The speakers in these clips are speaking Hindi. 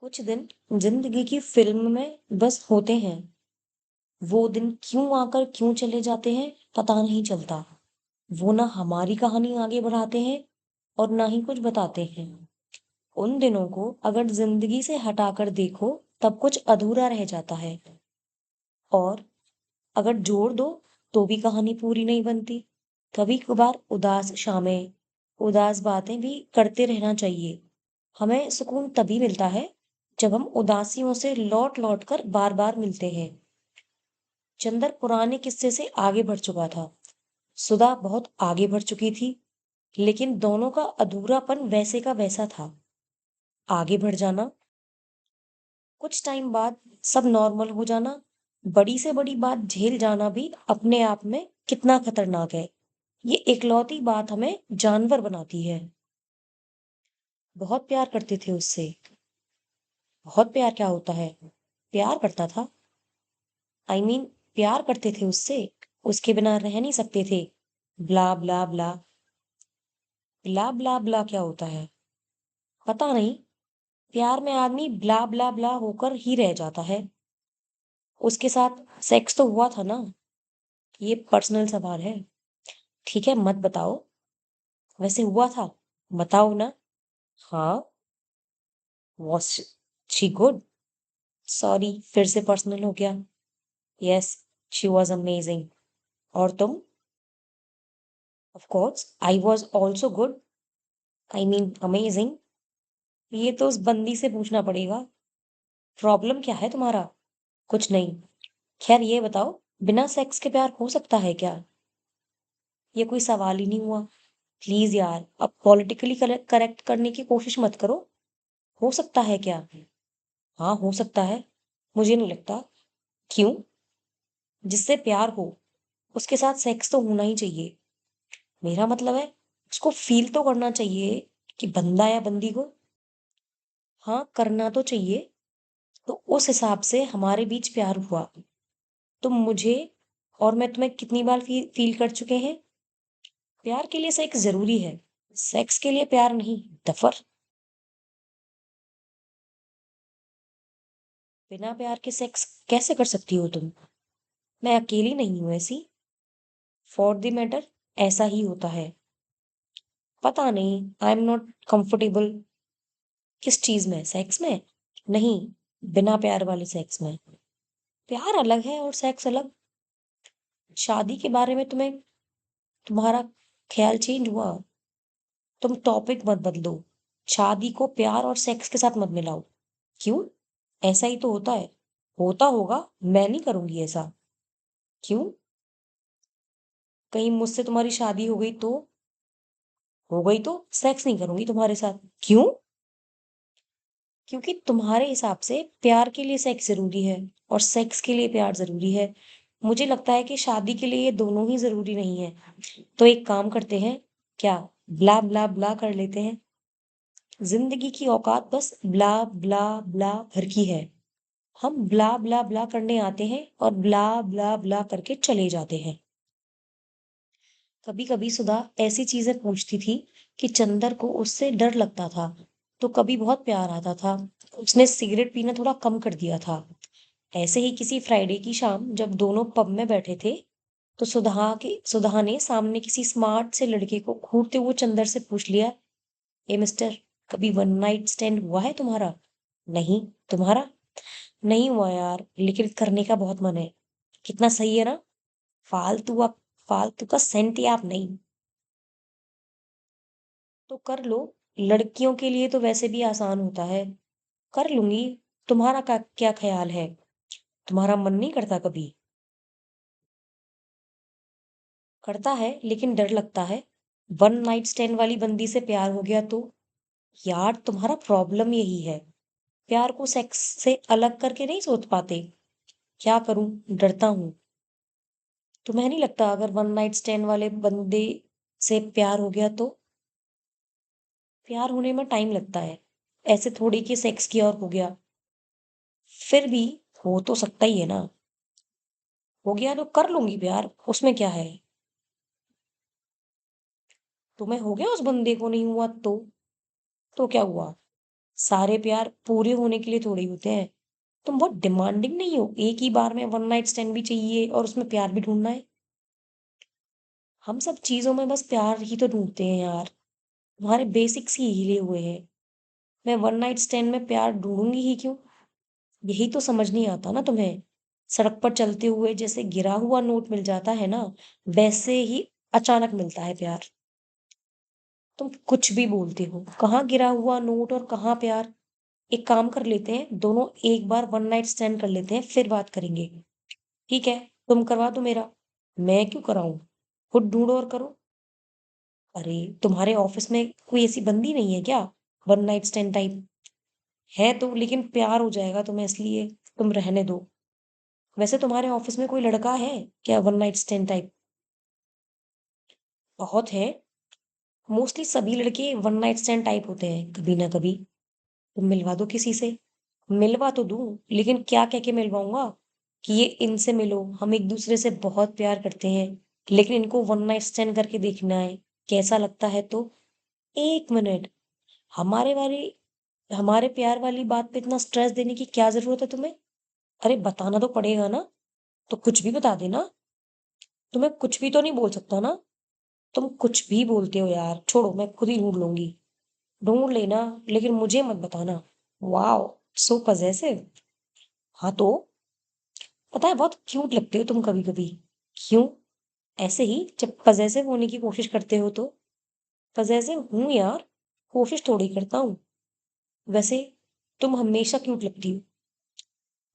कुछ दिन जिंदगी की फिल्म में बस होते हैं। वो दिन क्यों आकर क्यों चले जाते हैं पता नहीं चलता। वो ना हमारी कहानी आगे बढ़ाते हैं और ना ही कुछ बताते हैं। उन दिनों को अगर जिंदगी से हटाकर देखो तब कुछ अधूरा रह जाता है, और अगर जोड़ दो तो भी कहानी पूरी नहीं बनती। कभी कभार उदास शामें, उदास बातें भी करते रहना चाहिए। हमें सुकून तभी मिलता है जब हम उदासियों से लौट लौट कर बार बार मिलते हैं। चंदर पुराने किस्से से आगे बढ़ चुका था, सुधा बहुत आगे बढ़ चुकी थी, लेकिन दोनों का अधूरापन वैसे का वैसा था। आगे बढ़ जाना, कुछ टाइम बाद सब नॉर्मल हो जाना, बड़ी से बड़ी बात झेल जाना भी अपने आप में कितना खतरनाक है। ये इकलौती बात हमें जानवर बनाती है। बहुत प्यार करते थे उससे। बहुत प्यार क्या होता है? प्यार करता था। आई मीन प्यार करते थे उससे। उसके बिना रह नहीं सकते थे। ब्ला ब्ला ब्ला। ब्ला ब्ला ब्ला क्या होता है? पता नहीं। प्यार में आदमी ब्ला ब्ला ब्ला होकर ही रह जाता है। उसके साथ सेक्स तो हुआ था ना? ये पर्सनल सवाल है। ठीक है, मत बताओ। वैसे हुआ था? बताओ ना। हाँ। Was she good? सॉरी, फिर से पर्सनल हो गया। Yes, she was amazing. और तुम? Of course I was also good. I mean amazing. ये तो उस बंदी से पूछना पड़ेगा। प्रॉब्लम क्या है तुम्हारा? कुछ नहीं। खैर ये बताओ, बिना सेक्स के प्यार हो सकता है क्या? ये कोई सवाल ही नहीं हुआ। प्लीज यार, अब पॉलिटिकली करेक्ट करने की कोशिश मत करो। हो सकता है क्या? हाँ, हो सकता है। मुझे नहीं लगता। क्यों? जिससे प्यार हो उसके साथ सेक्स तो होना ही चाहिए। मेरा मतलब है, उसको फील तो करना चाहिए कि बंदा या बंदी को। हाँ, करना तो चाहिए। तो उस हिसाब से हमारे बीच प्यार हुआ। तुम मुझे और मैं तुम्हें कितनी बार फील कर चुके हैं। प्यार के लिए सेक्स जरूरी है, सेक्स के लिए प्यार नहीं। दफर। बिना प्यार के सेक्स कैसे कर सकती हो तुम? मैं अकेली नहीं हूं ऐसी। फॉर द मैटर, ऐसा ही होता है। पता नहीं, आई एम नॉट कंफर्टेबल। किस चीज में? सेक्स में? नहीं, बिना प्यार वाले सेक्स में। प्यार अलग है और सेक्स अलग। शादी के बारे में तुम्हारा ख्याल चेंज हुआ? तुम टॉपिक मत बदलो। शादी को प्यार और सेक्स के साथ मत मिलाओ। क्यों? ऐसा ही तो होता है। होता होगा, मैं नहीं करूंगी ऐसा। क्यों? कहीं मुझसे तुम्हारी शादी हो गई तो? हो गई तो सेक्स नहीं करूंगी तुम्हारे साथ। क्यों? क्योंकि तुम्हारे हिसाब से प्यार के लिए सेक्स जरूरी है और सेक्स के लिए प्यार जरूरी है। मुझे लगता है कि शादी के लिए ये दोनों ही जरूरी नहीं है। तो एक काम करते हैं, क्या ब्ला ब्ला ब्ला कर लेते हैं? जिंदगी की औकात बस ब्ला ब्ला ब्ला भर की है। हम ब्ला ब्ला ब्ला करने आते हैं और ब्ला ब्ला ब्ला करके चले जाते हैं। कभी कभी सुधा ऐसी चीजें पूछती थी कि चंदर को उससे डर लगता था, तो कभी बहुत प्यार आता था। उसने सिगरेट पीना थोड़ा कम कर दिया था। ऐसे ही किसी फ्राइडे की शाम जब दोनों पब में बैठे थे, तो सुधा ने सामने किसी स्मार्ट से लड़के को घूरते हुए चंदर से पूछ लिया, ए मिस्टर, कभी वन नाइट स्टैंड हुआ है तुम्हारा? नहीं। तुम्हारा? नहीं हुआ यार, लेकिन करने का बहुत मन है। कितना सही है ना? फालतू आप, फालतू का सेंट ही आप नहीं। तो कर लो। लड़कियों के लिए तो वैसे भी आसान होता है। कर लूंगी। तुम्हारा क्या क्या ख्याल है? तुम्हारा मन नहीं करता कभी? करता है, लेकिन डर लगता है। वन नाइट स्टैंड वाली बंदी से प्यार हो गया तो? यार, तुम्हारा प्रॉब्लम यही है। प्यार को सेक्स से अलग करके नहीं सोच पाते। क्या करूं, डरता हूं। तुम्हें नहीं लगता अगर वन नाइट स्टैंड वाले बंदे से प्यार हो गया तो? प्यार होने में टाइम लगता है। ऐसे थोड़ी कि सेक्स किया और हो गया। फिर भी हो तो सकता ही है ना। हो गया तो कर लूंगी प्यार, उसमें क्या है। तुम्हें हो गया, उस बंदे को नहीं हुआ तो? तो क्या हुआ? सारे प्यार पूरे होने के लिए थोड़ी होते हैं। तुम बहुत डिमांडिंग नहीं हो, एक ही बार में वन नाइट स्टैंड भी चाहिए और उसमें प्यार भी ढूँढना है। हम सब चीज़ों में बस प्यार ही तो ढूँढते हैं यार, तुम्हारे बेसिक्स ही हिले हुए हैं। मैं वन नाइट स्टैंड में प्यार ढूँढूँगी ही क्यों? यही तो समझ नहीं आता ना तुम्हें। सड़क पर चलते हुए जैसे गिरा हुआ नोट मिल जाता है ना, वैसे ही अचानक मिलता है प्यार। तुम कुछ भी बोलते हो, कहाँ गिरा हुआ नोट और कहाँ प्यार। एक काम कर लेते हैं, दोनों एक बार वन नाइट स्टैंड कर लेते हैं, फिर बात करेंगे। ठीक है, तुम करवा दो मेरा। मैं क्यों कराऊं? खुद ढूंढो और करो। अरे, तुम्हारे ऑफिस में कोई ऐसी बंदी नहीं है क्या, वन नाइट स्टैंड टाइप? है तो, लेकिन प्यार हो जाएगा तुम्हें, इसलिए तुम रहने दो। वैसे तुम्हारे ऑफिस में कोई लड़का है क्या वन नाइट स्टैंड टाइप? बहुत है। मोस्टली सभी लड़के वन नाइट स्टैंड टाइप होते हैं कभी ना कभी। तुम मिलवा दो किसी से। मिलवा तो दूं, लेकिन क्या कह के मिलवाऊंगा कि ये इनसे मिलो, हम एक दूसरे से बहुत प्यार करते हैं, लेकिन इनको वन नाइट स्टैंड करके देखना है कैसा लगता है तो। एक मिनट, हमारे वाली हमारे प्यार वाली बात पे इतना स्ट्रेस देने की क्या जरूरत है तुम्हें? अरे बताना तो पड़ेगा ना, तो कुछ भी बता देना। तुम्हें कुछ भी तो नहीं बोल सकता ना? तुम कुछ भी बोलते हो यार, छोड़ो, मैं खुद ही ढूंढ लूंगी। ढूंढ लेना, लेकिन मुझे मत बताना। वाओ, सो पजेसिव। हाँ तो, पता है बहुत क्यूट लगते हो तुम कभी कभी। क्यों? ऐसे ही जब पजेसिव होने की कोशिश करते हो तो। पजेसिव हूं यार, कोशिश थोड़ी करता हूँ। वैसे तुम हमेशा क्यूट लगती हो।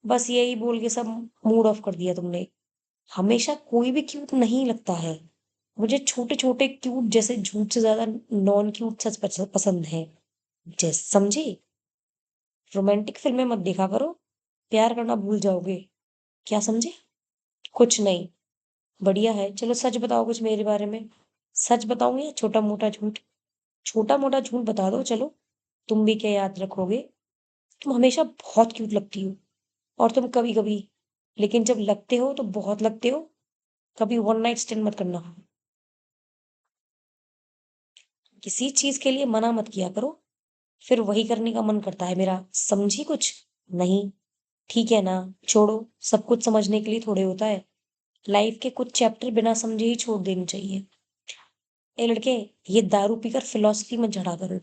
बस यही बोल के सब मूड ऑफ कर दिया तुमने। हमेशा कोई भी क्यूट नहीं लगता है। मुझे छोटे छोटे क्यूट जैसे झूठ से ज्यादा नॉन क्यूट सच पसंद है। जैसे समझे, रोमांटिक फिल्में मत देखा करो, प्यार करना भूल जाओगे। क्या समझे? कुछ नहीं। बढ़िया है, चलो सच बताओ कुछ मेरे बारे में। सच बताऊं या छोटा मोटा झूठ? छोटा मोटा झूठ बता दो चलो। तुम भी क्या याद रखोगे? तुम हमेशा बहुत क्यूट लगती हो। और तुम कभी कभी, लेकिन जब लगते हो तो बहुत लगते हो। कभी वन नाइट स्टैंड मत करना। किसी चीज के लिए मना मत किया करो, फिर वही करने का मन करता है मेरा, समझी कुछ? नहीं। ठीक है ना, छोड़ो। सब कुछ समझने के लिए थोड़े होता है। लाइफ के कुछ चैप्टर बिना समझे ही छोड़ देने चाहिए। ए लड़के, ये दारू पीकर फिलोसफी में चढ़ा करो।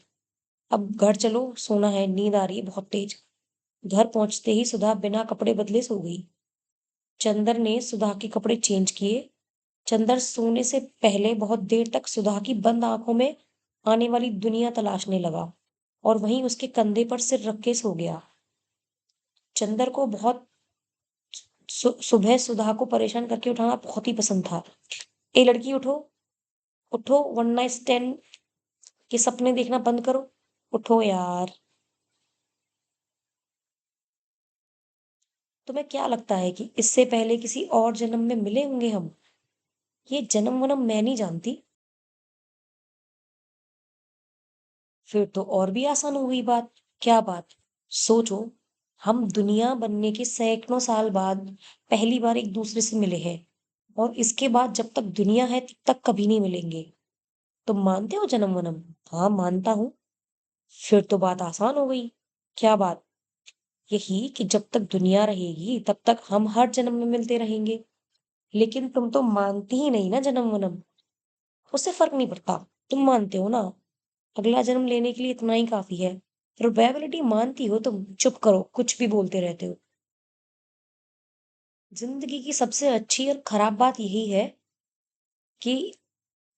अब घर चलो, सोना है, नींद आ रही है बहुत तेज। घर पहुंचते ही सुधा बिना कपड़े बदले सो गई। चंदर ने सुधा के कपड़े चेंज किए। चंदर सोने से पहले बहुत देर तक सुधा की बंद आंखों में आने वाली दुनिया तलाशने लगा, और वहीं उसके कंधे पर सिर रख के सो गया। चंदर को बहुत सुबह सुधा को परेशान करके उठाना बहुत ही पसंद था। ए लड़की, उठो। उठो, वन नाइट स्टैंड के सपने देखना बंद करो। उठो यार। तुम्हें क्या लगता है कि इससे पहले किसी और जन्म में मिले होंगे हम? ये जन्म वनम मैं नहीं जानती। फिर तो और भी आसान हो गई बात। क्या बात? सोचो, हम दुनिया बनने के सैकड़ों साल बाद पहली बार एक दूसरे से मिले हैं, और इसके बाद जब तक दुनिया है तब तक कभी नहीं मिलेंगे। तुम मानते हो जन्म वनम? हाँ, मानता हूँ। फिर तो बात आसान हो गई। क्या बात? यही कि जब तक दुनिया रहेगी तब तक हम हर जन्म में मिलते रहेंगे। लेकिन तुम तो मानती ही नहीं ना जन्म वनम। उससे फर्क नहीं पड़ता। तुम मानते हो ना, अगला जन्म लेने के लिए इतना ही काफी है। प्रोबेबिलिटी मानती हो तुम, चुप करो, कुछ भी बोलते रहते हो। जिंदगी की सबसे अच्छी और खराब बात यही है कि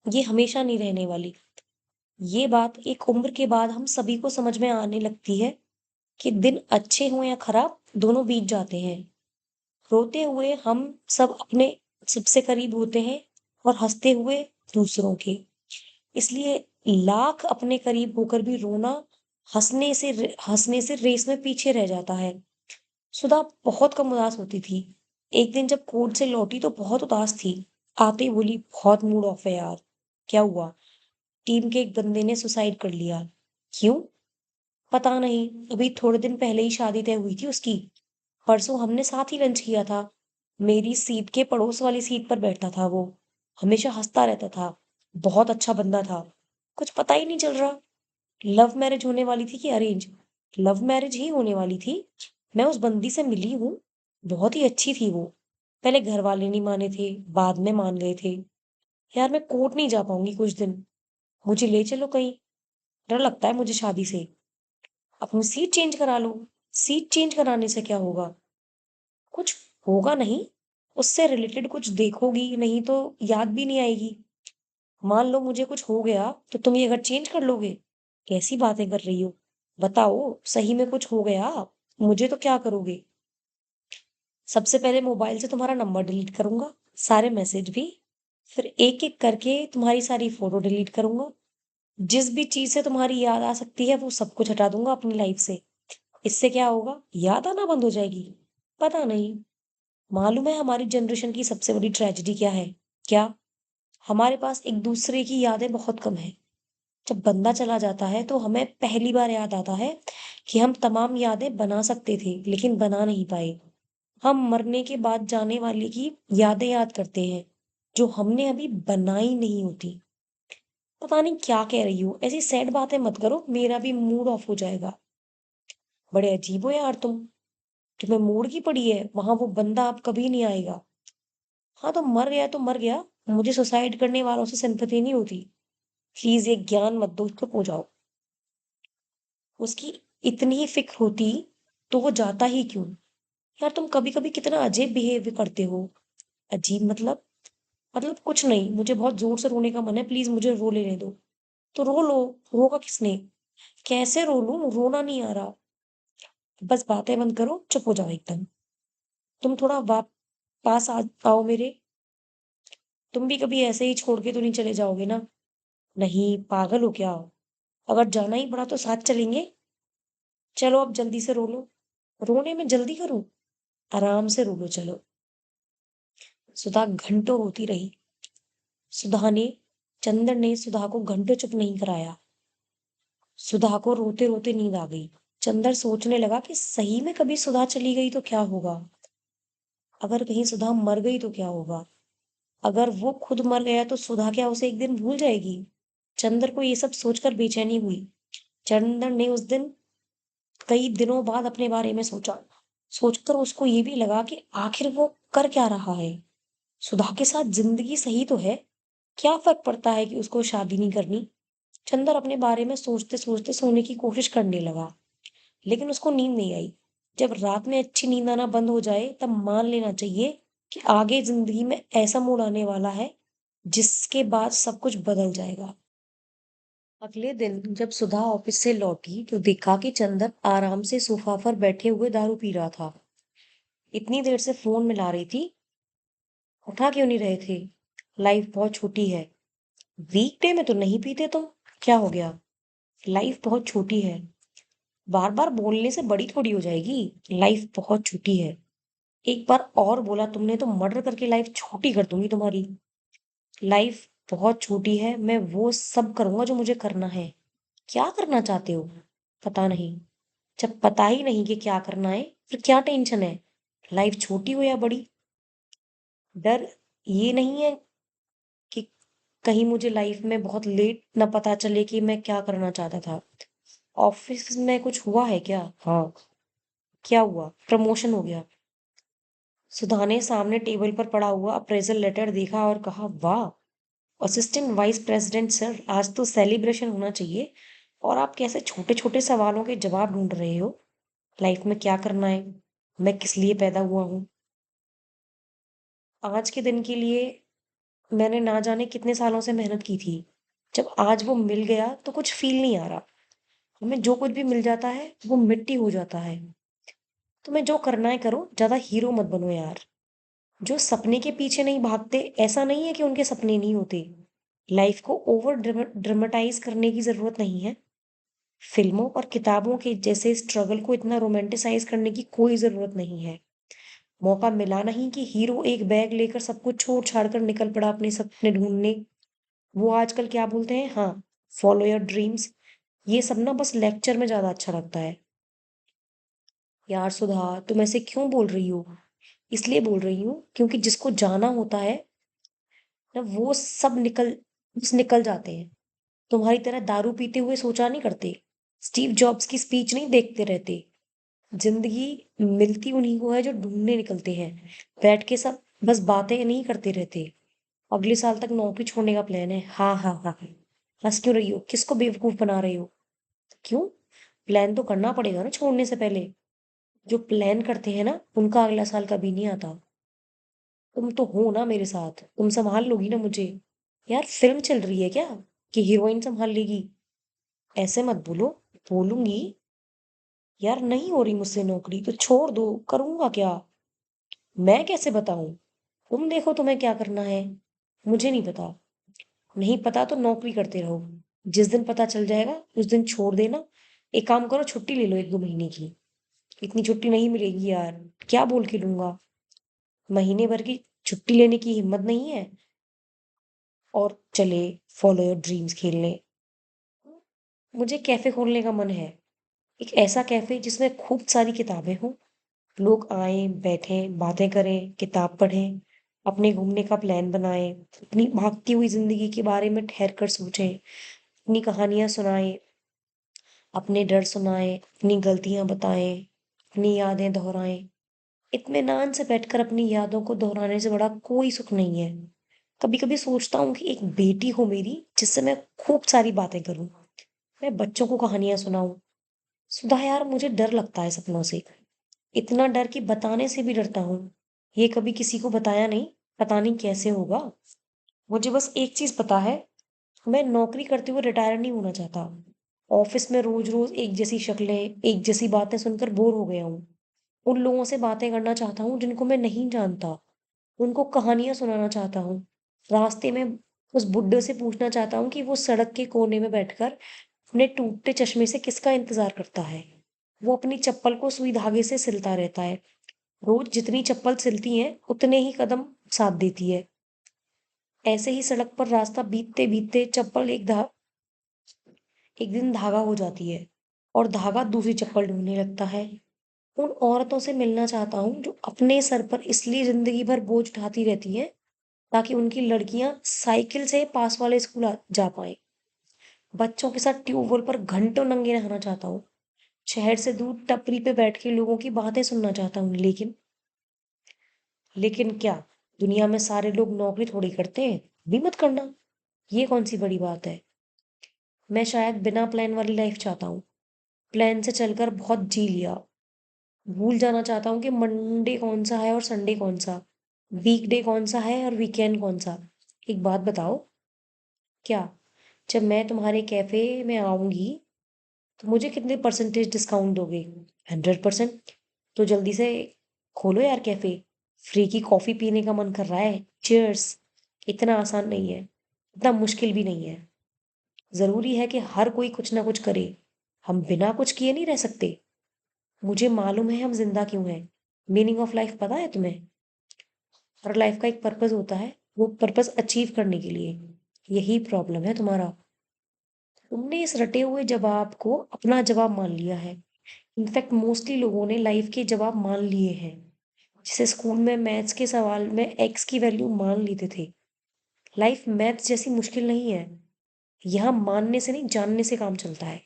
ये हमेशा नहीं रहने वाली। ये बात एक उम्र के बाद हम सभी को समझ में आने लगती है कि दिन अच्छे हों या खराब, दोनों बीत जाते हैं। रोते हुए हम सब अपने सबसे करीब होते हैं, और हंसते हुए दूसरों के। इसलिए लाख अपने करीब होकर भी रोना हंसने से रेस में पीछे रह जाता है। सुधा बहुत कम उदास होती थी। एक दिन जब कोर्ट से लौटी तो बहुत उदास थी। आते ही बोली, बहुत मूड ऑफ है यार। क्या हुआ? टीम के एक बंदे ने सुसाइड कर लिया। क्यों? पता नहीं, अभी थोड़े दिन पहले ही शादी तय हुई थी उसकी। परसों हमने साथ ही लंच किया था। मेरी सीट के पड़ोस वाली सीट पर बैठता था वो। हमेशा हंसता रहता था। बहुत अच्छा बंदा था। कुछ पता ही नहीं चल रहा, लव मैरिज होने वाली थी कि अरेंज। लव मैरिज ही होने वाली थी। मैं उस बंदी से मिली हूँ, बहुत ही अच्छी थी वो। पहले घर वाले नहीं माने थे, बाद में मान गए थे। यार मैं कोर्ट नहीं जा पाऊंगी कुछ दिन, मुझे ले चलो कहीं। डर लगता है मुझे शादी से। अपनी सीट चेंज करा लो। सीट चेंज कराने से क्या होगा? कुछ होगा नहीं, उससे रिलेटेड कुछ देखोगी नहीं तो याद भी नहीं आएगी। मान लो मुझे कुछ हो गया तो तुम ये घर चेंज कर लोगे? कैसी बातें कर रही हो? बताओ, सही में कुछ हो गया मुझे तो क्या करोगे? सबसे पहले मोबाइल से तुम्हारा नंबर डिलीट करूंगा, सारे मैसेज भी। फिर एक एक करके तुम्हारी सारी फोटो डिलीट करूंगा। जिस भी चीज से तुम्हारी याद आ सकती है वो सब कुछ हटा दूंगा अपनी लाइफ से। इससे क्या होगा? याद आना बंद हो जाएगी? पता नहीं। मालूम है हमारी जनरेशन की सबसे बड़ी ट्रेजेडी क्या है? क्या? हमारे पास एक दूसरे की यादें बहुत कम है। जब बंदा चला जाता है तो हमें पहली बार याद आता है कि हम तमाम यादें बना सकते थे लेकिन बना नहीं पाए। हम मरने के बाद जाने वाले की यादें याद करते हैं जो हमने अभी बनाई नहीं होती। पता नहीं क्या कह रही हूँ, ऐसी सैड बातें मत करो, मेरा भी मूड ऑफ हो जाएगा। बड़े अजीब हो यार तुम। तुम्हें मूड की पड़ी है, वहां वो बंदा अब कभी नहीं आएगा। हाँ तो मर गया तो मर गया, मुझे सुसाइड करने वालों से सिंपैथी नहीं होती। प्लीज ये ज्ञान मत दो, चुप हो जाओ। उसकी इतनी ही फिक्र होती तो वो जाता ही क्यों? यार तुम कभी कभी कितना अजीब बिहेव करते हो। अजीब मतलब कुछ नहीं, मुझे बहुत जोर से रोने का मन है, प्लीज मुझे रो लेने दो। तो रो लो। रोगा किसने? कैसे रो लूं, रोना नहीं आ रहा। बस बातें बंद करो, चुप हो जाओ एकदम। तुम थोड़ा पास आओ मेरे। तुम भी कभी ऐसे ही छोड़ के तो नहीं चले जाओगे ना? नहीं, पागल हो क्या? अगर जाना ही पड़ा तो साथ चलेंगे। चलो अब जल्दी से रो लो। रोने में जल्दी करूं? आराम से रो लो चलो। सुधा घंटों रोती रही। सुधा ने चंदर ने सुधा को घंटों चुप नहीं कराया। सुधा को रोते रोते नींद आ गई। चंदर सोचने लगा कि सही में कभी सुधा चली गई तो क्या होगा? अगर कहीं सुधा मर गई तो क्या होगा? अगर वो खुद मर गया तो सुधा क्या उसे एक दिन भूल जाएगी? चंदर को ये सब सोचकर बेचैनी हुई। चंदर ने उस दिन कई दिनों बाद अपने बारे में सोचा। सोचकर उसको ये भी लगा कि आखिर वो कर क्या रहा है। सुधा के साथ जिंदगी सही तो है, क्या फर्क पड़ता है कि उसको शादी नहीं करनी? चंदर अपने बारे में सोचते सोचते सोने की कोशिश करने लगा, लेकिन उसको नींद नहीं आई। जब रात में अच्छी नींद आना बंद हो जाए तब मान लेना चाहिए कि आगे जिंदगी में ऐसा मोड़ आने वाला है जिसके बाद सब कुछ बदल जाएगा। अगले दिन जब सुधा ऑफिस से लौटी तो देखा कि चंदर आराम से सोफा पर बैठे हुए दारू पी रहा था। इतनी देर से फोन मिला रही थी, उठा क्यों नहीं रहे थे? लाइफ बहुत छोटी है। वीकडे में तो नहीं पीते तुम, क्या हो गया? लाइफ बहुत छोटी है। बार बार बोलने से बड़ी थोड़ी हो जाएगी। लाइफ बहुत छोटी है। एक बार और बोला तुमने तो मर्डर करके लाइफ छोटी कर दूंगी तुम्हारी। लाइफ बहुत छोटी है, मैं वो सब करूंगा जो मुझे करना है। क्या करना चाहते हो? पता नहीं। जब पता ही नहीं कि क्या करना है, फिर क्या टेंशन है? लाइफ छोटी हो या बड़ी? डर ये नहीं है कि कहीं मुझे लाइफ में बहुत लेट ना पता चले कि मैं क्या करना चाहता था। ऑफिस में कुछ हुआ है क्या? हाँ। क्या हुआ? प्रमोशन हो गया। सुधा ने सामने टेबल पर पड़ा हुआ अप्रेजल लेटर देखा और कहा, वाह असिस्टेंट वाइस प्रेसिडेंट सर, आज तो सेलिब्रेशन होना चाहिए। और आप कैसे छोटे छोटे सवालों के जवाब ढूंढ रहे हो? लाइफ में क्या करना है? मैं किस लिए पैदा हुआ हूँ? आज के दिन के लिए मैंने ना जाने कितने सालों से मेहनत की थी। जब आज वो मिल गया तो कुछ फील नहीं आ रहा। हमें जो कुछ भी मिल जाता है वो मिट्टी हो जाता है। तुम्हें जो करना है करो, ज्यादा हीरो मत बनो यार। जो सपने के पीछे नहीं भागते ऐसा नहीं है कि उनके सपने नहीं होते। लाइफ को ओवर ड्रामेटाइज करने की जरूरत नहीं है। फिल्मों और किताबों के जैसे स्ट्रगल को इतना रोमांटिसाइज करने की कोई जरूरत नहीं है। मौका मिला नहीं कि हीरो एक बैग लेकर सब कुछ छोड़ छाड़ कर निकल पड़ा अपने सपने ढूंढने। वो आजकल क्या बोलते हैं, हाँ, फॉलो योर ड्रीम्स। ये सब ना बस लेक्चर में ज्यादा अच्छा लगता है। यार सुधा, तुम ऐसे क्यों बोल रही हो? इसलिए बोल रही हूँ क्योंकि जिसको जाना होता है ना वो सब निकल बस निकल जाते हैं। तुम्हारी तरह दारू पीते हुए सोचा नहीं करते। स्टीव जॉब्स की स्पीच नहीं देखते रहते। जिंदगी मिलती उन्हीं को है जो ढूंढने निकलते हैं। बैठ के सब बस बातें नहीं करते रहते। अगले साल तक नौकरी छोड़ने का प्लान है। हाँ हाँ हाँ हाँ। हंस क्यों रही हो? किसको बेवकूफ बना रही हो? क्यों? प्लान तो करना पड़ेगा ना छोड़ने से पहले। जो प्लान करते हैं ना उनका अगला साल कभी नहीं आता। तुम तो हो ना मेरे साथ, तुम संभाल लोगी ना मुझे। यार फिल्म चल रही है क्या कि हीरोइन संभाल लेगी? ऐसे मत बोलो। बोलूंगी। यार नहीं हो रही मुझसे नौकरी तो छोड़ दो, करूंगा क्या? मैं कैसे बताऊं? तुम देखो तुम्हें क्या करना है। मुझे नहीं पता। नहीं पता तो नौकरी करते रहो। जिस दिन पता चल जाएगा उस दिन छोड़ देना। एक काम करो, छुट्टी ले लो 1-2 महीने की। इतनी छुट्टी नहीं मिलेगी यार। क्या बोल के लूंगा? महीने भर की छुट्टी लेने की हिम्मत नहीं है। और चले फॉलो योर ड्रीम्स खेलने। मुझे कैफे खोलने का मन है। एक ऐसा कैफे जिसमें खूब सारी किताबें हों। लोग आए बैठे बातें करें, किताब पढ़ें, अपने घूमने का प्लान बनाएं, अपनी भागती हुई जिंदगी के बारे में ठहर कर सोचें, अपनी कहानियां सुनाएं, अपने डर सुनाएं, अपनी गलतियां बताएं, अपनी यादें दोहराएं। इत्मीनान से बैठकर अपनी यादों को दोहराने से बड़ा कोई सुख नहीं है। कभी कभी सोचता हूँ कि एक बेटी हो मेरी जिससे मैं खूब सारी बातें करूं। मैं बच्चों को कहानियां सुनाऊं। सुधा यार, मुझे डर लगता है सपनों से। इतना डर कि बताने से भी डरता हूँ। ये कभी किसी को बताया नहीं। पता नहीं कैसे होगा। मुझे बस एक चीज पता है। मैं नौकरी करते हुए रिटायर नहीं होना चाहता। ऑफिस में रोज रोज एक जैसी शक्लें, एक जैसी बातें सुनकर बोर हो गया हूँ। उन लोगों से बातें करना चाहता हूँ जिनको मैं नहीं जानता। उनको कहानियां सुनाना चाहता हूँ। रास्ते में उस बुड्ढे से पूछना चाहता हूँ कि वो सड़क के कोने में बैठकर अपने टूटते चश्मे से किसका इंतजार करता है। वो अपनी चप्पल को सुई धागे से सिलता रहता है। रोज जितनी चप्पल सिलती है उतने ही कदम साथ देती है। ऐसे ही सड़क पर रास्ता बीतते बीतते चप्पल एक दिन धागा हो जाती है। और धागा दूसरी चप्पल ढूंढने लगता है। उन औरतों से मिलना चाहता हूँ जो अपने सर पर इसलिए जिंदगी भर बोझ उठाती रहती हैं ताकि उनकी लड़कियां साइकिल से पास वाले स्कूल जा पाए। बच्चों के साथ ट्यूबवेल पर घंटों नंगे नहाना चाहता हूँ। शहर से दूर टपरी पे बैठ के लोगों की बातें सुनना चाहता हूँ। लेकिन क्या? दुनिया में सारे लोग नौकरी थोड़ी करते हैं। भी मत करना। ये कौन सी बड़ी बात है? मैं शायद बिना प्लान वाली लाइफ चाहता हूँ। प्लान से चलकर बहुत जी लिया। भूल जाना चाहता हूँ कि मंडे कौन सा है और संडे कौन सा, वीकडे कौन सा है और वीकेंड कौन सा। एक बात बताओ। क्या? जब मैं तुम्हारे कैफे में आऊंगी तो मुझे कितने परसेंटेज डिस्काउंट दोगे? 100%। तो जल्दी से खोलो यार कैफे। फ्री की कॉफी पीने का मन कर रहा है। चीयर्स। इतना आसान नहीं है। इतना मुश्किल भी नहीं है। जरूरी है कि हर कोई कुछ ना कुछ करे। हम बिना कुछ किए नहीं रह सकते। मुझे मालूम है हम जिंदा क्यों हैं। मीनिंग ऑफ लाइफ पता है तुम्हें? हर लाइफ का एक पर्पस होता है। वो पर्पस अचीव करने के लिए। यही प्रॉब्लम है तुम्हारा। तुमने इस रटे हुए जवाब को अपना जवाब मान लिया है। इनफैक्ट मोस्टली लोगों ने लाइफ के जवाब मान लिए हैं। जैसे स्कूल में मैथ्स के सवाल में एक्स की वैल्यू मान लेते थे। लाइफ मैथ्स जैसी मुश्किल नहीं है। यहाँ मानने से नहीं, जानने से काम चलता है।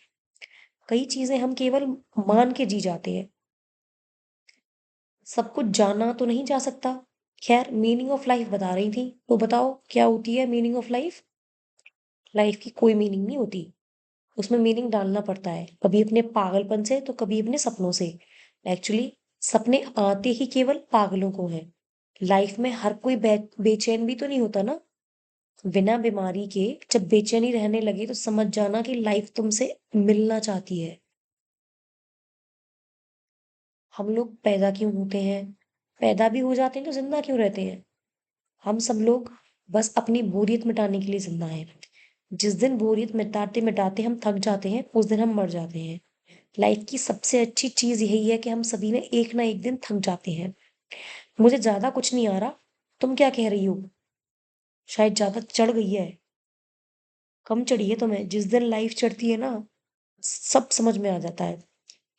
कई चीजें हम केवल मान के जी जाते हैं। सब कुछ जाना तो नहीं जा सकता। खैर, मीनिंग ऑफ लाइफ बता रही थी, तो बताओ क्या होती है मीनिंग ऑफ लाइफ? लाइफ की कोई मीनिंग नहीं होती। उसमें मीनिंग डालना पड़ता है, कभी अपने पागलपन से तो कभी अपने सपनों से। एक्चुअली सपने आते ही केवल पागलों को हैं। लाइफ में हर कोई बेचैन भी तो नहीं होता ना। बिना बीमारी के जब बेचैनी रहने लगे तो समझ जाना कि लाइफ तुमसे मिलना चाहती है। हम लोग पैदा क्यों होते हैं? पैदा भी हो जाते हैं तो जिंदा क्यों रहते हैं? हम सब लोग बस अपनी बोरियत मिटाने के लिए जिंदा हैं। जिस दिन बोरियत मिटाते मिटाते हम थक जाते हैं उस दिन हम मर जाते हैं। लाइफ की सबसे अच्छी चीज यही है कि हम सभी में एक ना एक दिन थक जाते हैं। मुझे ज्यादा कुछ नहीं आ रहा। तुम क्या कह रही हो? शायद ज्यादा चढ़ गई है। कम चढ़ी है तुम्हें। जिस दिन लाइफ चढ़ती है ना, सब समझ में आ जाता है।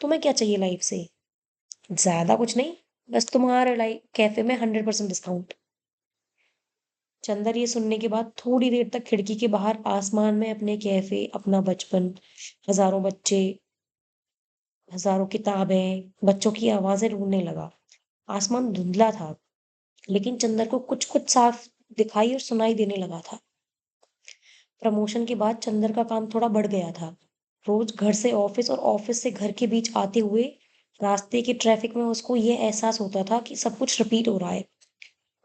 तुम्हें क्या चाहिए लाइफ से? ज्यादा कुछ नहीं। बस तुम्हारे लाइफ कैफे में 100% डिस्काउंट। चंदर ये सुनने के बाद थोड़ी देर तक खिड़की के बाहर आसमान में अपने कैफे, अपना बचपन, हजारों बच्चे, हजारों किताबें, बच्चों की आवाजें ढूंढने लगा। आसमान धुंधला था, लेकिन चंदर को कुछ कुछ साफ दिखाई और सुनाई देने लगा था। प्रमोशन के बाद चंदर का काम थोड़ा बढ़ गया था। रोज घर से ऑफिस और ऑफिस से घर के बीच आते हुए रास्ते के ट्रैफिक में उसको ये एहसास होता था कि सब कुछ रिपीट हो रहा है।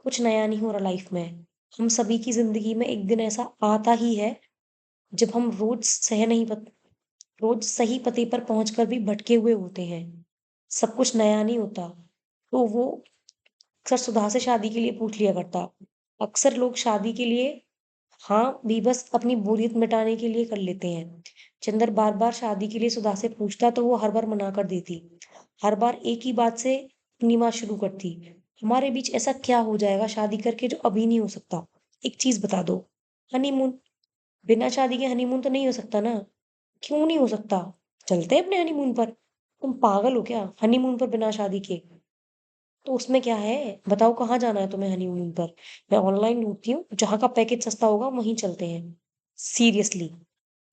कुछ नया नहीं हो रहा लाइफ में। हम सभी की जिंदगी में एक दिन ऐसा आता ही है जब हम रोज सही पते पर पहुंचकर भी भटके हुए होते हैं। सब कुछ नया नहीं होता। तो वो अक्सर सुधा से शादी के लिए पूछ लिया करता। अक्सर लोग शादी के लिए हाँ भी बस अपनी बोरियत मिटाने के लिए कर लेते हैं। चंदर बार बार शादी के लिए सुधा से पूछता तो वो हर बार मना कर देती। हर बार एक ही बात से अपनी बात शुरू करती। हमारे बीच ऐसा क्या हो जाएगा शादी करके जो अभी नहीं हो सकता? एक चीज बता दो। हनीमून। बिना शादी के हनीमून तो नहीं हो सकता ना? क्यों नहीं हो सकता? चलते हैं अपने हनीमून पर। तुम पागल हो क्या, हनीमून पर बिना शादी के? तो उसमें क्या है? बताओ कहाँ जाना है तुम्हें हनीमून पर? मैं ऑनलाइन ढूंढती हूँ, जहां का पैकेज सस्ता होगा वहीं चलते हैं। सीरियसली।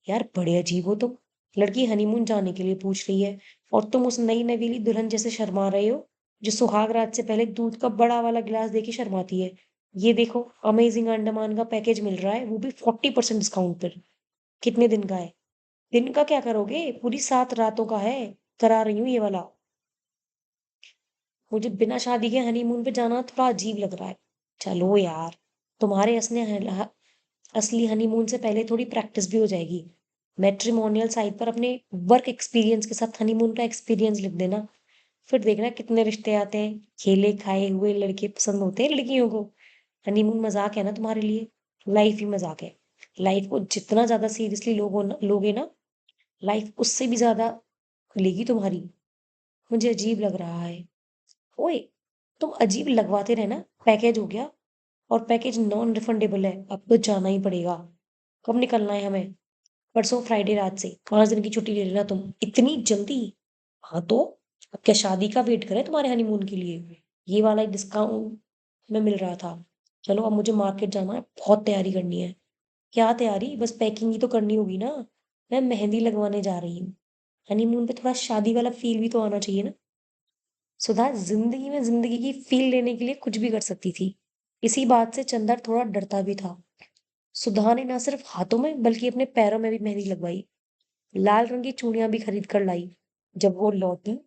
यार बड़े अजीब हो तुम। लड़की हनीमून जाने के लिए पूछ रही है और तुम उस नई नवेली दुल्हन जैसे शर्मा रहे हो, जो सुहाग रात से पहले दूध का बड़ा वाला गिलास देके शर्माती है। ये देखो, अमेजिंग अंडमान का पैकेज मिल रहा है, वो भी 40% डिस्काउंट पर। कितने दिन का है? दिन का क्या करोगे, पूरी 7 रातों का है। करा रही हूँ ये वाला। मुझे बिना शादी के हनीमून पे जाना थोड़ा अजीब लग रहा है। चलो यार, तुम्हारे असली हनीमून से पहले थोड़ी प्रैक्टिस भी हो जाएगी। मैट्रिमोनियल साइट पर अपने वर्क एक्सपीरियंस के साथ हनीमून का एक्सपीरियंस लिख देना। फिर देखना कितने रिश्ते आते हैं। खेले खाए हुए लड़के पसंद होते हैं लड़कियों को। हनीमून मजाक है ना तुम्हारे लिए? लाइफ ही मजाक है। लाइफ को जितना ज्यादा सीरियसली लोगे ना, लाइफ उससे भी ज्यादा लेगी तुम्हारी। मुझे अजीब लग रहा है। ओए, तुम अजीब लगवाते रहना। पैकेज हो गया, और पैकेज नॉन रिफंडेबल है। अब तो जाना ही पड़ेगा। कब निकलना है हमें? परसों फ्राइडे रात से 5 दिन की छुट्टी ले लेना तुम। इतनी जल्दी? हाँ तो अब क्या शादी का वेट करें तुम्हारे हनीमून के लिए? ये वाला डिस्काउंट में मिल रहा था। चलो अब मुझे मार्केट जाना है, बहुत तैयारी करनी है। क्या तैयारी? बस पैकिंग ही तो करनी होगी ना। मैं मेहंदी लगवाने जा रही हूँ। हनीमून पे थोड़ा शादी वाला फील भी तो आना चाहिए ना। सुधा जिंदगी में जिंदगी की फील लेने के लिए कुछ भी कर सकती थी। इसी बात से चंदर थोड़ा डरता भी था। सुधा ने ना सिर्फ हाथों में बल्कि अपने पैरों में भी मेहंदी लगवाई। लाल रंग की चूड़ियां भी खरीद कर लाई। जब वो लौटी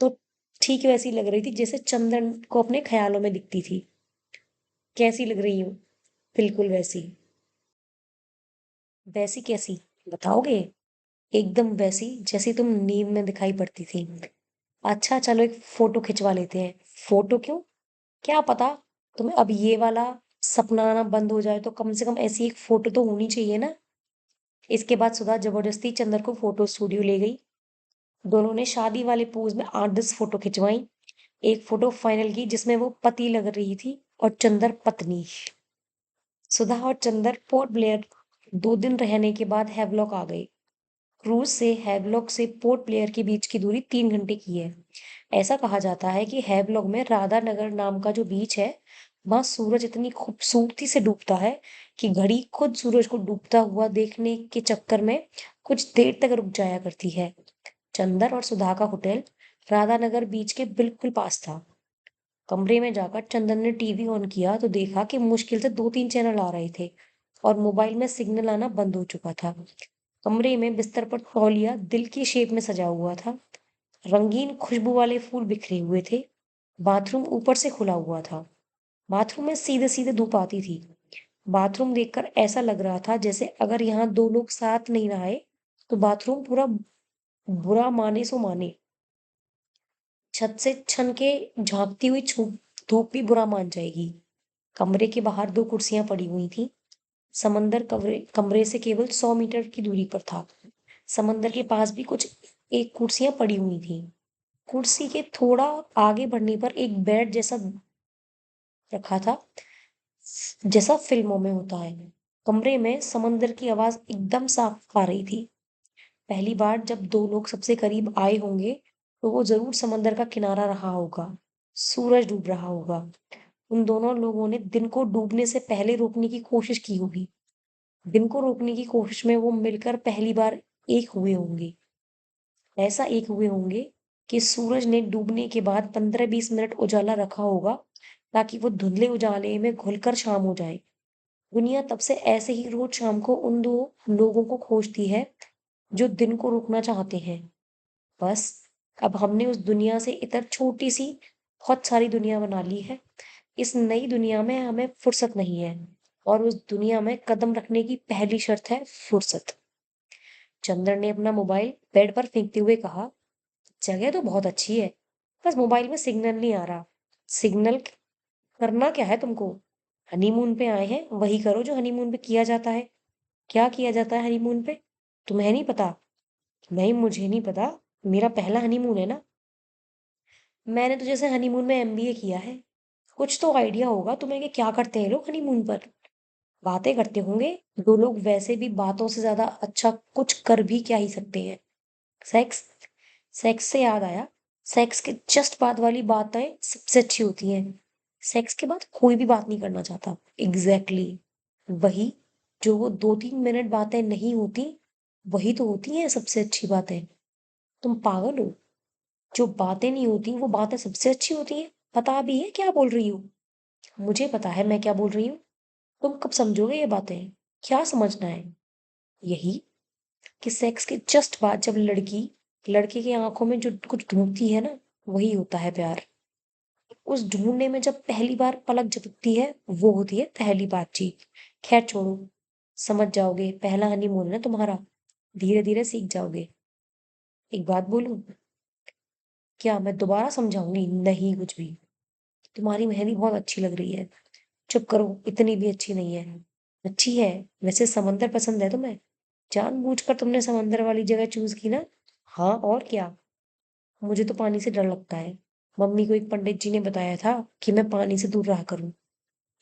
तो ठीक वैसी लग रही थी जैसे चंदन को अपने ख्यालों में दिखती थी। कैसी लग रही हूँ? बिल्कुल वैसी। वैसी कैसी? बताओगे? एकदम वैसी जैसी तुम नींद में दिखाई पड़ती थी। अच्छा चलो एक फोटो खिंचवा लेते हैं। फोटो क्यों? क्या पता, तुम्हें अब ये वाला सपना आना बंद हो जाए तो कम से कम ऐसी एक फोटो तो होनी चाहिए ना। इसके बाद सुधा जबरदस्ती चंदर को फोटो स्टूडियो ले गई। दोनों ने शादी वाले पोज में 8-10 फोटो खिंचवाई। एक फोटो फाइनल की जिसमें वो पति लग रही थी और चंदर पत्नी। सुधा और चंदर पोर्ट ब्लेयर 2 दिन रहने के बाद हैवलॉक आ गए। क्रूज से हैवलॉक से पोर्ट ब्लेयर के बीच की दूरी 3 घंटे की है। ऐसा कहा जाता है कि हैवलॉक में राधा नगर नाम का जो बीच है, वहां सूरज इतनी खूबसूरती से डूबता है कि घड़ी खुद सूरज को डूबता हुआ देखने के चक्कर में कुछ देर तक रुक जाया करती है। चंदर और सुधा का होटल राधा नगर बीच के बिल्कुल पास था। कमरे में जाकर चंदन ने टीवी ऑन किया तो देखा कि मुश्किल से 2-3 चैनल आ रहे थे और मोबाइल में सिग्नल आना बंद हो चुका था। कमरे में बिस्तर पर तौलिया दिल की शेप में सजा हुआ था। रंगीन खुशबू वाले फूल बिखरे हुए थे। बाथरूम ऊपर से खुला हुआ था। बाथरूम में सीधे सीधे धूप आती थी। बाथरूम देखकर ऐसा लग रहा था जैसे अगर यहाँ 2 लोग साथ नहीं नहाए तो बाथरूम पूरा बुरा माने सो माने। छत से छन के झांकती हुई धूप भी बुरा मान जाएगी। कमरे के बाहर 2 कुर्सियां पड़ी हुई थी। समंदर कमरे कमरे से केवल 100 मीटर की दूरी पर था। समंदर के पास भी कुछ एक कुर्सियां पड़ी हुई थी। कुर्सी के थोड़ा आगे बढ़ने पर एक बेड जैसा रखा था, जैसा फिल्मों में होता है। कमरे में समंदर की आवाज एकदम साफ आ रही थी। पहली बार जब 2 लोग सबसे करीब आए होंगे तो वो जरूर समंदर का किनारा रहा होगा। सूरज डूब रहा होगा। उन दोनों लोगों ने दिन को डूबने से पहले रोकने की कोशिश की होगी। दिन को रोकने की कोशिश में वो मिलकर पहली बार एक हुए होंगे। ऐसा एक हुए होंगे कि सूरज ने डूबने के बाद 15-20 मिनट उजाला रखा होगा ताकि वो धुंधले उजाले में घुलकर शाम हो जाए। दुनिया तब से ऐसे ही रोज शाम को उन दो लोगों को खोजती है जो दिन को रोकना चाहते हैं। बस अब हमने उस दुनिया से इतर छोटी सी बहुत सारी दुनिया बना ली है। इस नई दुनिया में हमें फुर्सत नहीं है और उस दुनिया में कदम रखने की पहली शर्त है फुर्सत। चंद्र ने अपना मोबाइल बेड पर फेंकते हुए कहा, जगह तो बहुत अच्छी है, बस मोबाइल में सिग्नल नहीं आ रहा। सिग्नल करना क्या है तुमको? हनीमून पे आए हैं, वही करो जो हनीमून पे किया जाता है। क्या किया जाता है हनीमून पे? तुम्हें नहीं पता? नहीं, मुझे नहीं पता। मेरा पहला हनीमून है ना। मैंने तो जैसे हनीमून में एमबीए किया है। कुछ तो आइडिया होगा तुम्हें कि क्या करते हैं लोग हनीमून पर। बातें करते होंगे। दो लोग वैसे भी बातों से ज्यादा अच्छा कुछ कर भी क्या ही सकते हैं। सेक्स। सेक्स से याद आया, सेक्स के जस्ट बाद वाली बातें सबसे अच्छी होती हैं। सेक्स के बाद कोई भी बात नहीं करना चाहता। एग्जैक्टली वही, जो वो 2-3 मिनट बातें नहीं होती, वही तो होती हैं सबसे अच्छी बातें। तुम पागल हो? जो बातें नहीं होती वो बातें सबसे अच्छी होती हैं। पता भी है क्या बोल रही हो? मुझे पता है मैं क्या बोल रही हूँ। तुम कब समझोगे ये बातें? क्या समझना है? यही कि सेक्स के जस्ट बाद जब लड़की लड़के की आंखों में जो कुछ ढूंढती है ना, वही होता है प्यार। उस ढूंढने में जब पहली बार पलक झपकती है, वो होती है पहली बातचीत। खैर छोड़ो, समझ जाओगे, पहला हनीमून है ना तुम्हारा, धीरे धीरे सीख जाओगे। एक बात बोलूं? क्या मैं दोबारा समझाऊंगी? नहीं, कुछ भी। तुम्हारी मेहंदी बहुत अच्छी लग रही है। चुप करो, इतनी भी अच्छी नहीं है। अच्छी है। वैसे समंदर पसंद है तुम्हें? जानबूझकर तुमने समंदर वाली जगह चूज की ना। हाँ और क्या। मुझे तो पानी से डर लगता है। मम्मी को एक पंडित जी ने बताया था कि मैं पानी से दूर रहा करूं।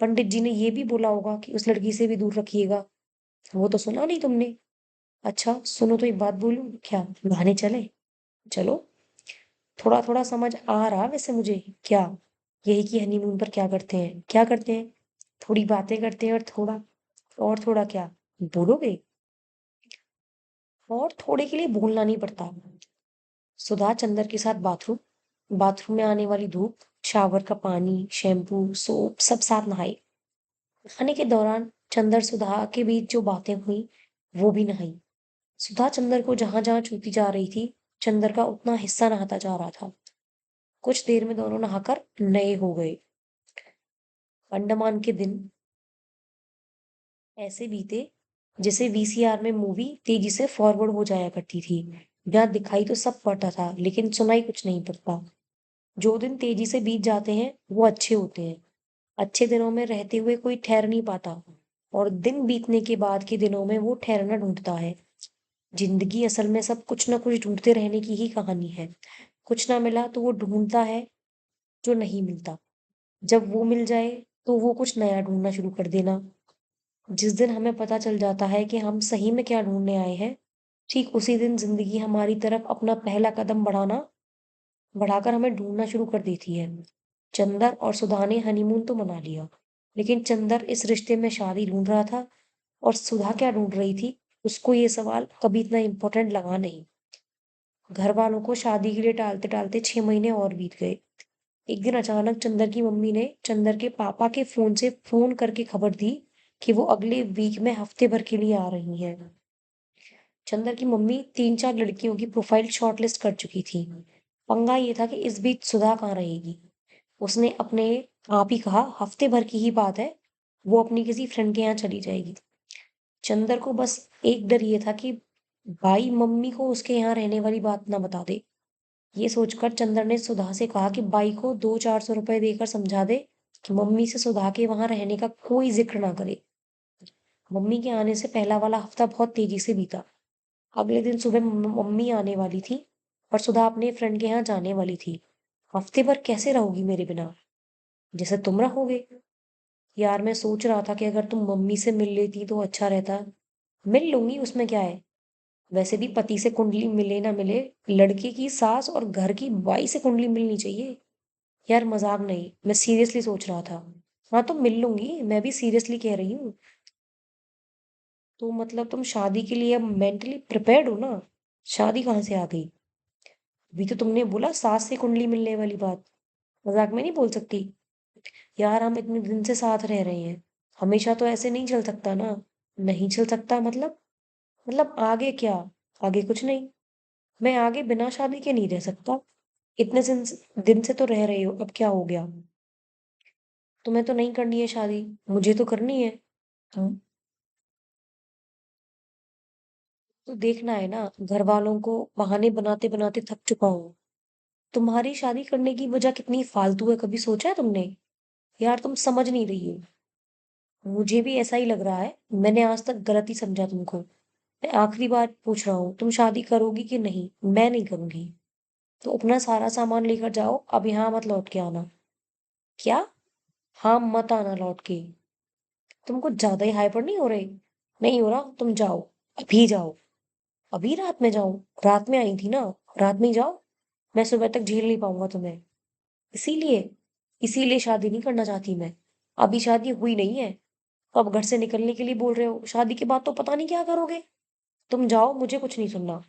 पंडित जी ने ये भी बोला होगा कि उस लड़की से भी दूर रखिएगा। वो तो सुना नहीं तुमने? अच्छा सुनो तो एक बात बोलूं क्या? नहाने चले? चलो। थोड़ा थोड़ा समझ आ रहा वैसे मुझे। क्या? यही कि हनीमून पर क्या करते हैं, क्या करते हैं? थोड़ी बातें करते हैं और थोड़ा क्या? बोलोगे? और थोड़े के लिए बोलना नहीं पड़ता। सुधा चंदर के साथ बाथरूम, बाथरूम में आने वाली धूप, शावर का पानी, शैम्पू, सोप सब साथ नहाए। नहाने के दौरान चंदर सुधा के बीच जो बातें हुई, वो भी नहाई। सुधा चंदर को जहां जहां छूती जा रही थी, चंदर का उतना हिस्सा नहाता जा रहा था। कुछ देर में दोनों नहाकर नए हो गए। अंडमान के दिन ऐसे बीते जैसे वीसीआर में मूवी तेजी से फॉरवर्ड हो जाया करती थी। जहाँ दिखाई तो सब पड़ता था लेकिन सुनाई कुछ नहीं पड़ता। जो दिन तेजी से बीत जाते हैं वो अच्छे होते हैं। अच्छे दिनों में रहते हुए कोई ठहर नहीं पाता और दिन बीतने के बाद के दिनों में वो ठहरना ढूंढता है। जिंदगी असल में सब कुछ ना कुछ ढूंढते रहने की ही कहानी है। कुछ ना मिला तो वो ढूंढता है जो नहीं मिलता। जब वो मिल जाए तो वो कुछ नया ढूंढना शुरू कर देना। जिस दिन हमें पता चल जाता है कि हम सही में क्या ढूंढने आए हैं, ठीक उसी दिन जिंदगी हमारी तरफ अपना पहला कदम बढ़ाकर हमें ढूंढना शुरू कर देती है। चंदर और सुधा ने हनीमून तो मना लिया, लेकिन चंदर इस रिश्ते में शादी ढूंढ रहा था और सुधा क्या ढूंढ रही थी, उसको ये सवाल कभी इतना इम्पोर्टेंट लगा नहीं। घर वालों को शादी के लिए टालते टालते 6 महीने और बीत गए। एक दिन अचानक चंदर की मम्मी ने चंदर के पापा के फोन से फोन करके खबर दी कि वो अगले वीक में हफ्ते भर के लिए आ रही हैं। चंदर की मम्मी 3-4 लड़कियों की प्रोफाइल शॉर्टलिस्ट कर चुकी थी। पंगा ये था कि इस बीच सुधा कहाँ रहेगी। उसने अपने आप ही कहा हफ्ते भर की ही बात है, वो अपनी किसी फ्रेंड के यहाँ चली जाएगी। चंदर को बस एक डर ये था कि भाई मम्मी को उसके यहाँ रहने वाली बात ना बता दे। ये सोचकर चंदर ने सुधा से कहा कि बाई को 200-400 रुपए देकर समझा दे कि मम्मी से सुधा के वहां रहने का कोई जिक्र ना करे। मम्मी के आने से पहला वाला हफ्ता बहुत तेजी से बीता। अगले दिन सुबह मम्मी आने वाली थी और सुधा अपने फ्रेंड के यहाँ जाने वाली थी। हफ्ते भर कैसे रहोगी मेरे बिना? जैसे तुम रहोगे। यार मैं सोच रहा था कि अगर तुम मम्मी से मिल लेती तो अच्छा रहता। मिल लूंगी, उसमें क्या है। वैसे भी पति से कुंडली मिले ना मिले, लड़के की सास और घर की बाई से कुंडली मिलनी चाहिए। यार मजाक नहीं, मैं सीरियसली सोच रहा था। हाँ तो मिल लूंगी, मैं भी सीरियसली कह रही हूँ। तो मतलब तुम शादी के लिए अब मेंटली प्रिपेयर्ड हो ना? शादी कहाँ से आ गई? अभी तो तुमने बोला सास से कुंडली मिलने वाली बात, मजाक में नहीं बोल सकती। यार हम इतने दिन से साथ रह रहे हैं, हमेशा तो ऐसे नहीं चल सकता ना। नहीं चल सकता मतलब आगे क्या? आगे कुछ नहीं। मैं आगे बिना शादी के नहीं रह सकता। इतने दिन से तो रह रहे हो, अब क्या हो गया? तुम्हें तो नहीं करनी है शादी, मुझे तो करनी है। हम तो देखना है ना, घर वालों को बहाने बनाते बनाते थक चुका हूँ। तुम्हारी शादी करने की वजह कितनी फालतू है, कभी सोचा है तुमने? यार तुम समझ नहीं रही हो। मुझे भी ऐसा ही लग रहा है, मैंने आज तक गलत ही समझा तुमको। मैं आखिरी बार पूछ रहा हूँ, तुम शादी करोगी कि नहीं? मैं नहीं करूंगी। तो अपना सारा सामान लेकर जाओ, अब यहाँ मत लौट के आना। क्या? हाँ मत आना लौट के। तुमको ज्यादा ही हाइपर नहीं हो रहे? नहीं हो रहा, तुम जाओ। अभी जाओ। अभी रात में जाऊं? रात में आई थी ना, रात में ही जाओ। मैं सुबह तक झेल नहीं पाऊंगा तुम्हें। इसीलिए इसीलिए शादी नहीं करना चाहती मैं। अभी शादी हुई नहीं है, तो अब घर से निकलने के लिए बोल रहे हो, शादी के बाद तो पता नहीं क्या करोगे। तुम जाओ, मुझे कुछ नहीं सुनना।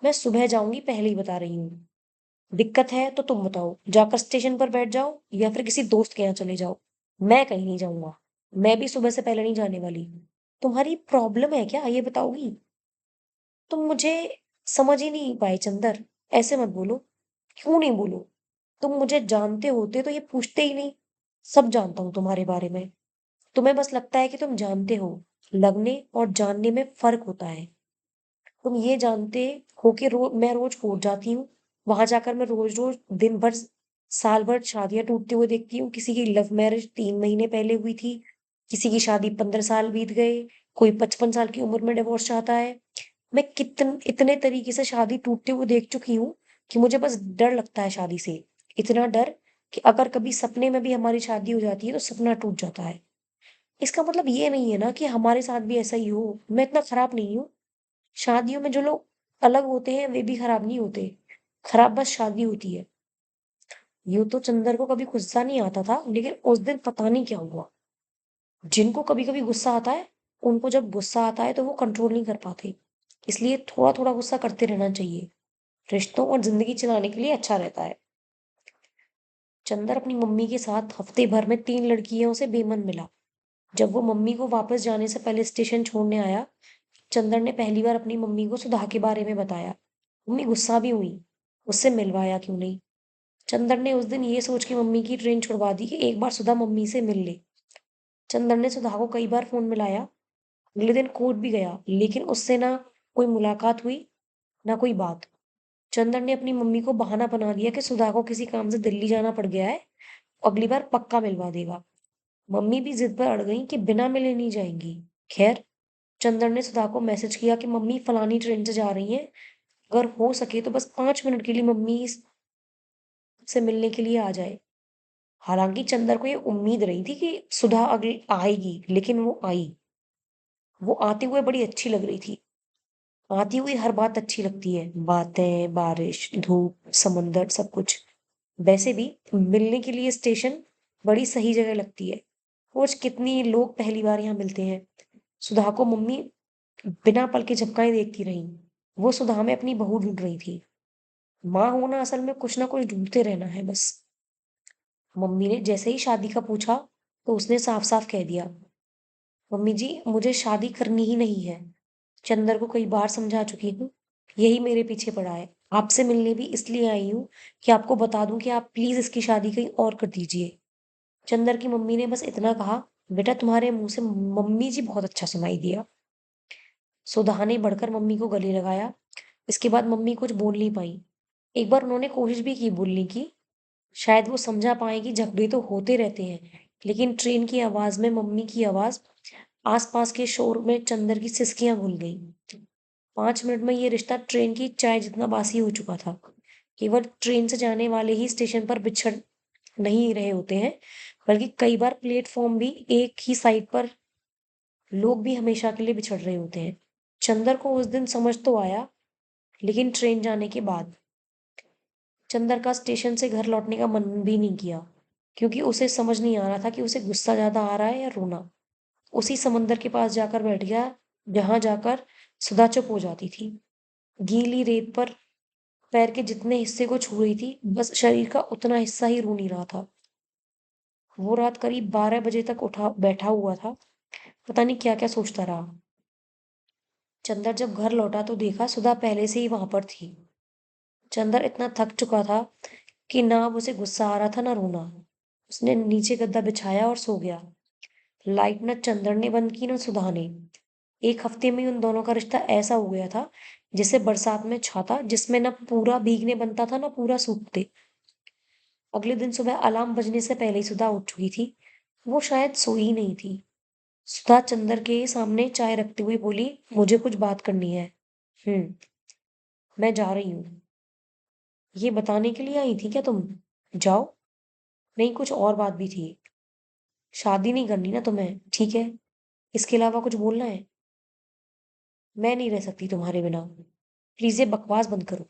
मैं सुबह जाऊंगी, पहले ही बता रही हूँ। दिक्कत है तो तुम बताओ, जाकर स्टेशन पर बैठ जाओ या फिर किसी दोस्त के यहाँ चले जाओ। मैं कहीं नहीं जाऊंगा। मैं भी सुबह से पहले नहीं जाने वाली। तुम्हारी प्रॉब्लम है क्या, ये बताओगी? तुम मुझे समझ ही नहीं पाए चंदर। ऐसे मत बोलो। क्यों नहीं बोलो? तुम मुझे जानते होते तो ये पूछते ही नहीं। सब जानता हूँ तुम्हारे बारे में। तुम्हें बस लगता है कि तुम जानते हो। लगने और जानने में फर्क होता है। तुम ये जानते हो कि मैं रोज कोर्ट जाती हूँ। वहां जाकर मैं रोज रोज दिन भर, साल भर शादियां टूटते हुए देखती हूँ। किसी की लव मैरिज 3 महीने पहले हुई थी, किसी की शादी 15 साल बीत गए, कोई 55 साल की उम्र में डिवोर्स चाहता है। मैं इतने तरीके से शादी टूटते हुए देख चुकी हूँ कि मुझे बस डर लगता है शादी से। इतना डर कि अगर कभी सपने में भी हमारी शादी हो जाती है तो सपना टूट जाता है। इसका मतलब ये नहीं है ना कि हमारे साथ भी ऐसा ही हो। मैं इतना खराब नहीं हूँ। शादियों में जो लोग अलग होते हैं वे भी खराब नहीं होते। खराब बस शादी होती है। यूं तो चंदर को कभी गुस्सा नहीं आता था, लेकिन उस दिन पता नहीं क्या हुआ। जिनको कभी कभी गुस्सा आता है, उनको जब गुस्सा आता है तो वो कंट्रोल नहीं कर पाते। इसलिए थोड़ा थोड़ा गुस्सा करते रहना चाहिए। रिश्तों और जिंदगी चलाने के लिए अच्छा रहता है। चंदर अपनी मम्मी के साथ हफ्ते भर में 3 लड़कियों से बेमन मिला। जब वो मम्मी को वापस जाने से पहले स्टेशन छोड़ने आया, चंदर ने पहली बार अपनी मम्मी को सुधा के बारे में बताया। मम्मी गुस्सा भी हुई। उससे मिलवाया क्यों नहीं? चंदर ने उस दिन ये सोच के मम्मी की ट्रेन छुड़वा दी कि एक बार सुधा मम्मी से मिल ले। चंदर ने सुधा को कई बार फोन मिलाया। अगले दिन कोर्ट भी गया, लेकिन उससे ना कोई मुलाकात हुई, ना कोई बात। चंदर ने अपनी मम्मी को बहाना बना दिया कि सुधा को किसी काम से दिल्ली जाना पड़ गया है, अगली बार पक्का मिलवा देगा। मम्मी भी जिद पर अड़ गई कि बिना मिले नहीं जाएंगी। खैर, चंदर ने सुधा को मैसेज किया कि मम्मी फलानी ट्रेन से जा रही हैं, अगर हो सके तो बस 5 मिनट के लिए मम्मी से मिलने के लिए आ जाए। हालांकि चंदर को ये उम्मीद रही थी कि सुधा अगली आएगी, लेकिन वो आई। वो आते हुए बड़ी अच्छी लग रही थी। आती हुई हर बात अच्छी लगती है, बातें, बारिश, धूप, समंदर, सब कुछ। वैसे भी मिलने के लिए स्टेशन बड़ी सही जगह लगती है। रोज कितनी लोग पहली बार यहाँ मिलते हैं। सुधा को मम्मी बिना पल के झपकाए देखती रही। वो सुधा में अपनी बहू ढूंढ रही थी। माँ होना असल में कुछ ना कुछ ढूंढते रहना है बस। मम्मी ने जैसे ही शादी का पूछा तो उसने साफ साफ कह दिया, मम्मी जी मुझे शादी करनी ही नहीं है। चंदर को कई बार समझा चुकी हूँ, यही मेरे पीछे पड़ा है। आपसे मिलने भी इसलिए आई हूँ कि आपको बता दूं कि आप प्लीज इसकी शादी कहीं और कर दीजिए। चंदर की मम्मी ने बस इतना कहा, बेटा तुम्हारे मुंह से मम्मी जी बहुत अच्छा सुनाई दिया। सुधा ने बढ़कर मम्मी को गले लगाया। इसके बाद मम्मी कुछ बोल नहीं पाई। एक बार उन्होंने कोशिश भी की बोलने की, शायद वो समझा पाए कि झगड़े तो होते रहते हैं, लेकिन ट्रेन की आवाज में मम्मी की आवाज, आसपास के शोर में चंदर की सिसकियां घुल गई। 5 मिनट में ये रिश्ता ट्रेन की चाय जितना बासी हो चुका था। केवल ट्रेन से जाने वाले ही स्टेशन पर बिछड़ नहीं रहे होते हैं, बल्कि कई बार प्लेटफॉर्म भी एक ही साइड पर लोग भी हमेशा के लिए बिछड़ रहे होते हैं। चंदर को उस दिन समझ तो आया, लेकिन ट्रेन जाने के बाद चंदर का स्टेशन से घर लौटने का मन भी नहीं किया, क्योंकि उसे समझ नहीं आ रहा था कि उसे गुस्सा ज्यादा आ रहा है या रोना। उसी समंदर के पास जाकर बैठ गया, जहां जाकर सुधा चुप हो जाती थी। गीली रेत पर पैर के जितने हिस्से को छू रही थी, बस शरीर का उतना हिस्सा ही रू नहीं रहा था। वो रात करीब 12 बजे तक उठा बैठा हुआ था, पता नहीं क्या-क्या सोचता रहा। चंदर जब घर लौटा तो देखा सुधा पहले से ही वहां पर थी। चंदर इतना थक चुका था कि ना अब उसे गुस्सा आ रहा था ना रोना। उसने नीचे गद्दा बिछाया और सो गया। लाइट न चंदर ने बंद की न सुधा ने। एक हफ्ते में उन दोनों का रिश्ता ऐसा हो गया था जैसे बरसात में छाता जिसमें न पूरा भीगने बनता था न पूरा सूखते। अगले दिन सुबह अलार्म बजने से पहले ही सुधा उठ चुकी थी। वो शायद सोई ही नहीं थी। सुधा चंदर के सामने चाय रखते हुए बोली, मुझे कुछ बात करनी है। हम्म। मैं जा रही हूँ। ये बताने के लिए आई थी क्या तुम? जाओ। नहीं, कुछ और बात भी थी। शादी नहीं करनी ना तुम्हें, ठीक है? इसके अलावा कुछ बोलना है? मैं नहीं रह सकती तुम्हारे बिना। प्लीज ये बकवास बंद करो।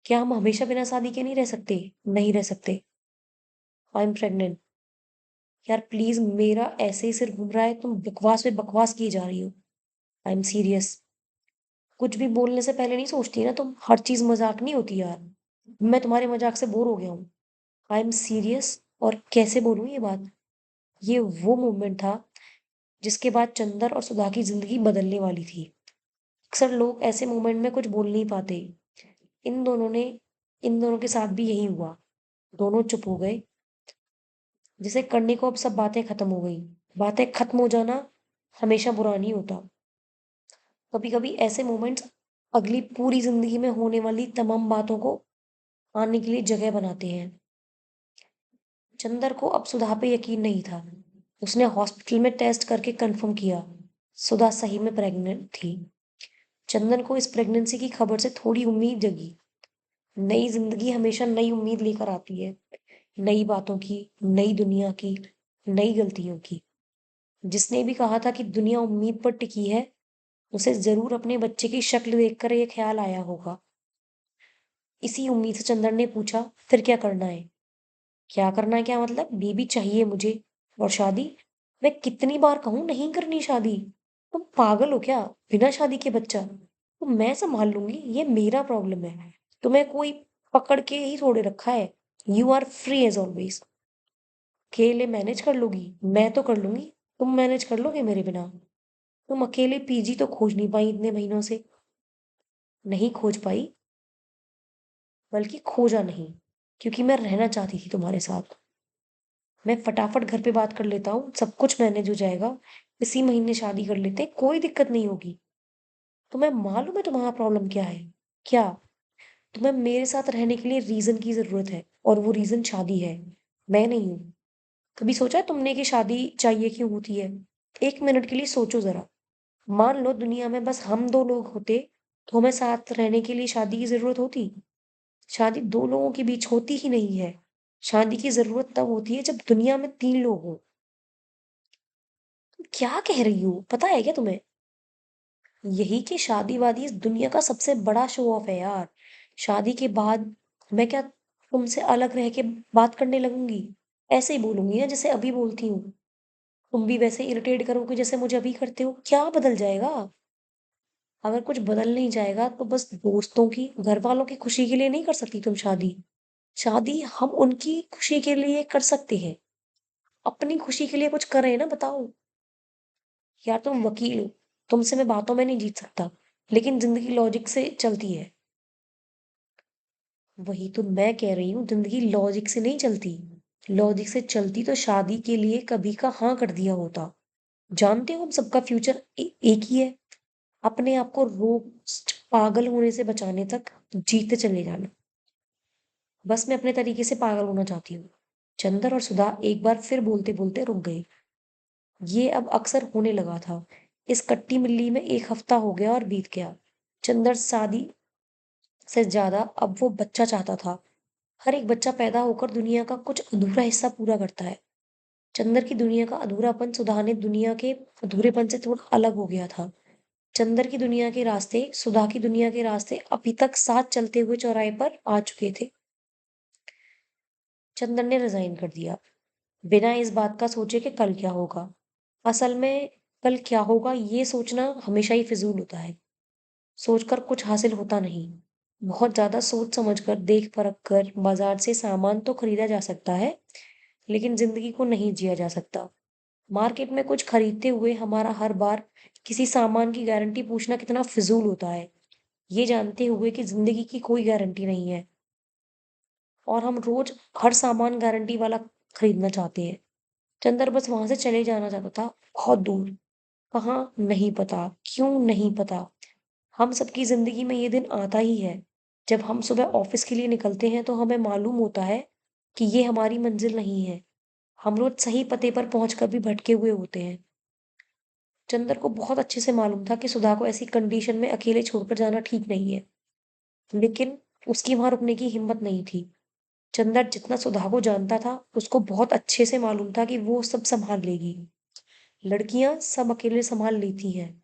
क्या हम हमेशा बिना शादी के नहीं रह सकते? नहीं रह सकते। I am pregnant. यार प्लीज, मेरा ऐसे ही सिर घूम रहा है, तुम बकवास पे बकवास किए जा रही हो। I am serious. कुछ भी बोलने से पहले नहीं सोचती ना तुम? हर चीज मजाक नहीं होती यार। मैं तुम्हारे मजाक से बोर हो गया हूँ। I am serious. और कैसे बोलूं ये बात? ये वो मोमेंट था जिसके बाद चंदर और सुधा की जिंदगी बदलने वाली थी। अक्सर लोग ऐसे मोमेंट में कुछ बोल नहीं पाते। इन दोनों ने इन दोनों के साथ भी यही हुआ। दोनों चुप हो गए। जिसे करने को अब सब बातें खत्म हो गई। बातें खत्म हो जाना हमेशा बुरा नहीं होता। कभी कभी ऐसे मोमेंट्स अगली पूरी जिंदगी में होने वाली तमाम बातों को आने के लिए जगह बनाते हैं। चंदर को अब सुधा पे यकीन नहीं था। उसने हॉस्पिटल में टेस्ट करके कंफर्म किया, सुधा सही में प्रेग्नेंट थी। चंदन को इस प्रेगनेंसी की खबर से थोड़ी उम्मीद जगी। नई जिंदगी हमेशा नई उम्मीद लेकर आती है। नई बातों की, नई दुनिया की, नई गलतियों की। जिसने भी कहा था कि दुनिया उम्मीद पर टिकी है, उसे जरूर अपने बच्चे की शक्ल देखकर यह ख्याल आया होगा। इसी उम्मीद से चंदन ने पूछा, फिर क्या करना है? क्या करना है क्या मतलब? बेबी चाहिए मुझे। और शादी? मैं कितनी बार कहूं नहीं करनी शादी? तुम पागल हो क्या? बिना शादी के बच्चा तो मैं संभाल लूंगी, ये मेरा प्रॉब्लम है। तुम्हें कोई पकड़ के ही थोड़े रखा है। You are free as always. अकेले मैनेज कर लोगी? मैं तो कर लूंगी। तुम मैनेज कर लोगे मेरे बिना? तुम अकेले पीजी तो खोज नहीं पाई इतने महीनों से। नहीं खोज पाई, बल्कि खोजा नहीं, क्योंकि मैं रहना चाहती थी तुम्हारे साथ। मैं फटाफट घर पे बात कर लेता हूँ, सब कुछ मैनेज हो जाएगा। इसी महीने शादी कर लेते हैं, कोई दिक्कत नहीं होगी। तुम्हें मालूम है तुम्हारा प्रॉब्लम क्या है? क्या? तुम्हें मेरे साथ रहने के लिए रीजन की जरूरत है, और वो रीजन शादी है। मैं नहीं हूं। कभी सोचा है तुमने कि शादी चाहिए क्यों होती है? एक मिनट के लिए सोचो जरा। मान लो दुनिया में बस हम दो लोग होते, तो हमें साथ रहने के लिए शादी की जरूरत होती? शादी दो लोगों के बीच होती ही नहीं है। शादी की जरूरत तब होती है जब दुनिया में तीन लोग हों। तुम क्या कह रही हो? पता है क्या तुम्हें? यही कि शादी वादी इस दुनिया का सबसे बड़ा शो ऑफ है यार। शादी के बाद मैं क्या तुमसे अलग रह के बात करने लगूंगी? ऐसे ही बोलूंगी ना जैसे अभी बोलती हूँ। तुम भी वैसे इरिटेट करोगे जैसे मुझे अभी करते हो। क्या बदल जाएगा? अगर कुछ बदल नहीं जाएगा तो बस दोस्तों की, घर वालों की खुशी के लिए नहीं कर सकती तुम शादी? शादी हम उनकी खुशी के लिए कर सकते हैं। अपनी खुशी के लिए कुछ करें ना, बताओ। यार तुम वकील हो, तुमसे मैं बातों में नहीं जीत सकता, लेकिन जिंदगी लॉजिक से चलती है। वही तो मैं कह रही हूँ, जिंदगी लॉजिक से नहीं चलती। लॉजिक से चलती तो शादी के लिए कभी का हाँ कर दिया होता। जानते हो हम सबका फ्यूचर एक ही है। अपने आप को रोज पागल होने से बचाने तक जीते चले जाना। बस मैं अपने तरीके से पागल होना चाहती हूँ। चंदर और सुधा एक बार फिर बोलते बोलते रुक गए। ये अब अक्सर होने लगा था। इस कट्टी मिल्ली में एक हफ्ता हो गया और बीत गया। चंदर शादी से ज्यादा अब वो बच्चा चाहता था। हर एक बच्चा पैदा होकर दुनिया का कुछ अधूरा हिस्सा पूरा करता है। चंदर की दुनिया का अधूरापन सुधा ने दुनिया के अधूरेपन से थोड़ा अलग हो गया था। चंदर की दुनिया के रास्ते सुधा की दुनिया के रास्ते अभी तक साथ चलते हुए चौराहे पर आ चुके थे। चंदर ने रिजाइन कर दिया, बिना इस बात का सोचे कि कल क्या होगा। असल में कल क्या होगा ये सोचना हमेशा ही फिजूल होता है। सोचकर कुछ हासिल होता नहीं। बहुत ज़्यादा सोच समझ कर, देख परख कर बाजार से सामान तो खरीदा जा सकता है, लेकिन ज़िंदगी को नहीं जिया जा सकता। मार्केट में कुछ खरीदते हुए हमारा हर बार किसी सामान की गारंटी पूछना कितना फ़िज़ूल होता है, ये जानते हुए कि ज़िंदगी की कोई गारंटी नहीं है और हम रोज़ हर सामान गारंटी वाला खरीदना चाहते हैं। चंदर बस वहाँ से चले जाना चाहता था, बहुत दूर। कहाँ? नहीं पता। क्यों? नहीं पता। हम सबकी ज़िंदगी में ये दिन आता ही है। जब हम सुबह ऑफ़िस के लिए निकलते हैं तो हमें मालूम होता है कि ये हमारी मंज़िल नहीं है। हम रोज़ सही पते पर पहुँचकर भी भटके हुए होते हैं। चंदर को बहुत अच्छे से मालूम था कि सुधा को ऐसी कंडीशन में अकेले छोड़कर जाना ठीक नहीं है। लेकिन उसकी वहाँ रुकने की हिम्मत नहीं थी। चंदर जितना सुधा को जानता था, उसको बहुत अच्छे से मालूम था कि वो सब सँभाल लेगी। लड़कियाँ सब अकेले सँभाल लेती हैं।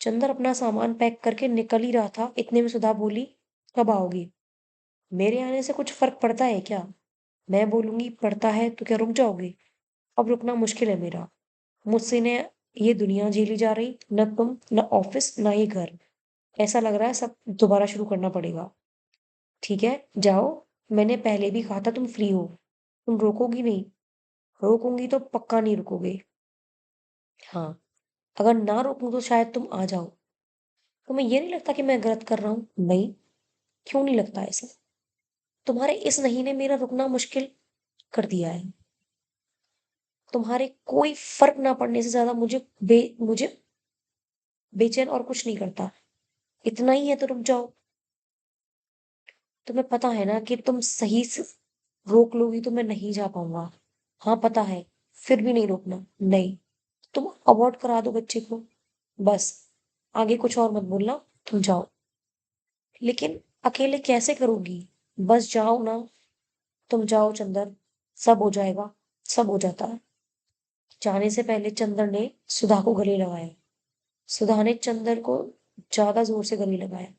चंदर अपना सामान पैक करके निकल ही रहा था, इतने में सुधा बोली, "कब आओगे? मेरे आने से कुछ फ़र्क पड़ता है क्या? मैं बोलूँगी पड़ता है तो क्या रुक जाओगे? अब रुकना मुश्किल है मेरा। मुझसे न ये दुनिया झेली जा रही, न तुम, न ऑफ़िस, ना ये घर। ऐसा लग रहा है सब दोबारा शुरू करना पड़ेगा। ठीक है, जाओ। मैंने पहले भी कहा था तुम फ्री हो। तुम रोकोगी नहीं। रोकूँगी तो पक्का नहीं रुकोगे। हाँ, अगर ना रोकूँ तो शायद तुम आ जाओ। तुम्हें ये नहीं लगता कि मैं गलत कर रहा हूँ? नहीं, क्यों नहीं लगता ऐसा? तुम्हारे इस नहीं ने मेरा रुकना मुश्किल कर दिया है। तुम्हारे कोई फ़र्क ना पड़ने से ज़्यादा मुझे बेचैन और कुछ नहीं करता। इतना ही है तो रुक जाओ। तुम्हें पता है ना कि तुम सही से रोक लोगी तो मैं नहीं जा पाऊँगा। हाँ, पता है, फिर भी नहीं रोकना। नहीं, तुम अबॉर्ट करा दो बच्चे को। बस, आगे कुछ और मत बोलना, तुम जाओ। लेकिन अकेले कैसे करोगी? बस जाओ ना। तुम जाओ चंदर, सब हो जाएगा। सब हो जाता है। जाने से पहले चंदर ने सुधा को गले लगाया। सुधा ने चंदर को ज़्यादा ज़ोर से गले लगाया।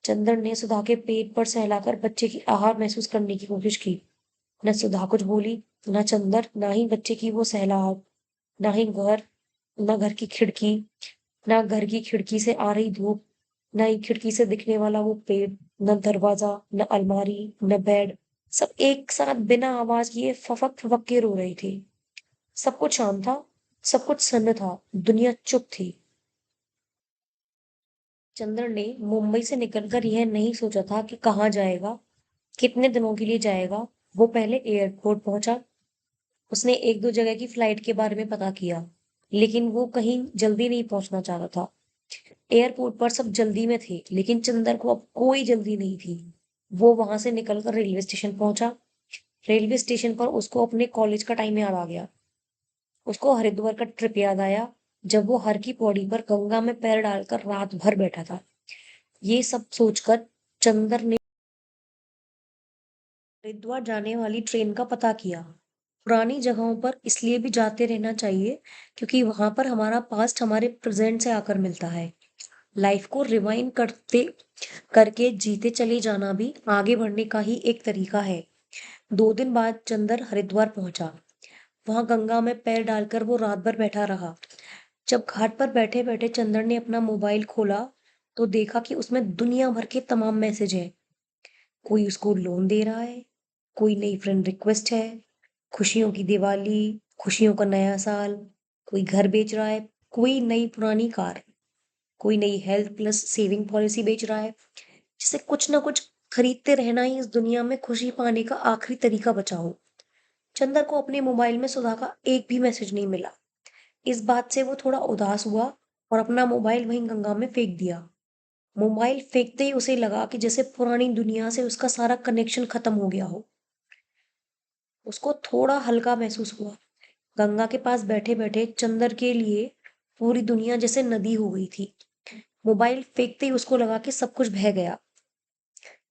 चंदर ने सुधा के पेट पर सहलाकर बच्चे की आहट महसूस करने की कोशिश की। न सुधा कुछ बोली, न चंदर, ना ही बच्चे की वो सहलाहट, ना ही घर, न घर की खिड़की, ना घर की खिड़की से आ रही धूप, ना ही खिड़की से दिखने वाला वो पेड़, न दरवाजा, न अलमारी, न बेड। सब एक साथ बिना आवाज किए फफक फफक के रो रहे थे। सब कुछ शांत था, सब कुछ सन्न था, दुनिया चुप थी। चंद्र ने मुंबई से निकलकर यह नहीं सोचा था कि कहाँ जाएगा, कितने दिनों के लिए जाएगा। वो पहले एयरपोर्ट पहुंचा। उसने एक दो जगह की फ्लाइट के बारे में पता किया, लेकिन वो कहीं जल्दी नहीं पहुंचना चाहता था। एयरपोर्ट पर सब जल्दी में थे, लेकिन चंदर को अब कोई जल्दी नहीं थी। वो वहां से निकलकर रेलवे स्टेशन पहुंचा। रेलवे स्टेशन पर उसको अपने कॉलेज का टाइम याद आ गया। उसको हरिद्वार का ट्रिप याद आया, जब वो हर की पौड़ी पर गंगा में पैर डालकर रात भर बैठा था। ये सब सोचकर चंदर ने हरिद्वार जाने वाली ट्रेन का पता किया। पुरानी जगहों पर इसलिए भी जाते रहना चाहिए क्योंकि वहां पर हमारा पास्ट हमारे प्रेजेंट से आकर मिलता है। लाइफ को रिवाइंड करते करके जीते चले जाना भी आगे बढ़ने का ही एक तरीका है। 2 दिन बाद चंदर हरिद्वार पहुंचा। वहां गंगा में पैर डालकर वो रात भर बैठा रहा। जब घाट पर बैठे बैठे चंदर ने अपना मोबाइल खोला तो देखा कि उसमें दुनिया भर के तमाम मैसेज हैं। कोई उसको लोन दे रहा है, कोई नई फ्रेंड रिक्वेस्ट है, खुशियों की दिवाली, खुशियों का नया साल, कोई घर बेच रहा है, कोई नई पुरानी कार, कोई नई हेल्थ प्लस सेविंग पॉलिसी बेच रहा है। जिसे कुछ ना कुछ खरीदते रहना ही इस दुनिया में खुशी पाने का आखिरी तरीका बचा हो। चंदर को अपने मोबाइल में सुधा का एक भी मैसेज नहीं मिला। इस बात से वो थोड़ा उदास हुआ और अपना मोबाइल वहीं गंगा में फेंक दिया। मोबाइल फेंकते ही उसे लगा कि जैसे पुरानी दुनिया से उसका सारा कनेक्शन खत्म हो गया हो। उसको थोड़ा हल्का महसूस हुआ। गंगा के पास बैठे बैठे चंदर के लिए पूरी दुनिया जैसे नदी हो गई थी। मोबाइल फेंकते ही उसको लगा कि सब कुछ बह गया।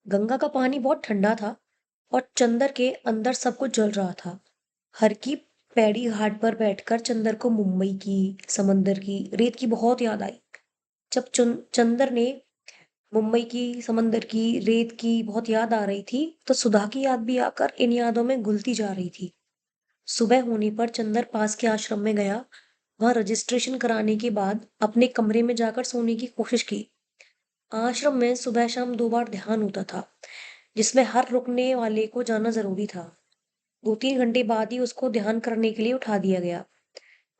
गंगा का पानी बहुत ठंडा था और चंदर के अंदर सब कुछ जल रहा था। हर की पैड़ी घाट पर बैठकर चंदर को मुंबई की, समंदर की, रेत की बहुत याद आई। जब चंदर ने मुंबई की, समंदर की, रेत की बहुत याद आ रही थी, तो सुधा की याद भी आकर इन यादों में घुलती जा रही थी। सुबह होने पर चंदर पास के आश्रम में गया। वहां रजिस्ट्रेशन कराने के बाद अपने कमरे में जाकर सोने की कोशिश की। आश्रम में सुबह शाम 2 बार ध्यान होता था, जिसमें हर रुकने वाले को जाना ज़रूरी था। 2-3 घंटे बाद ही उसको ध्यान करने के लिए उठा दिया गया।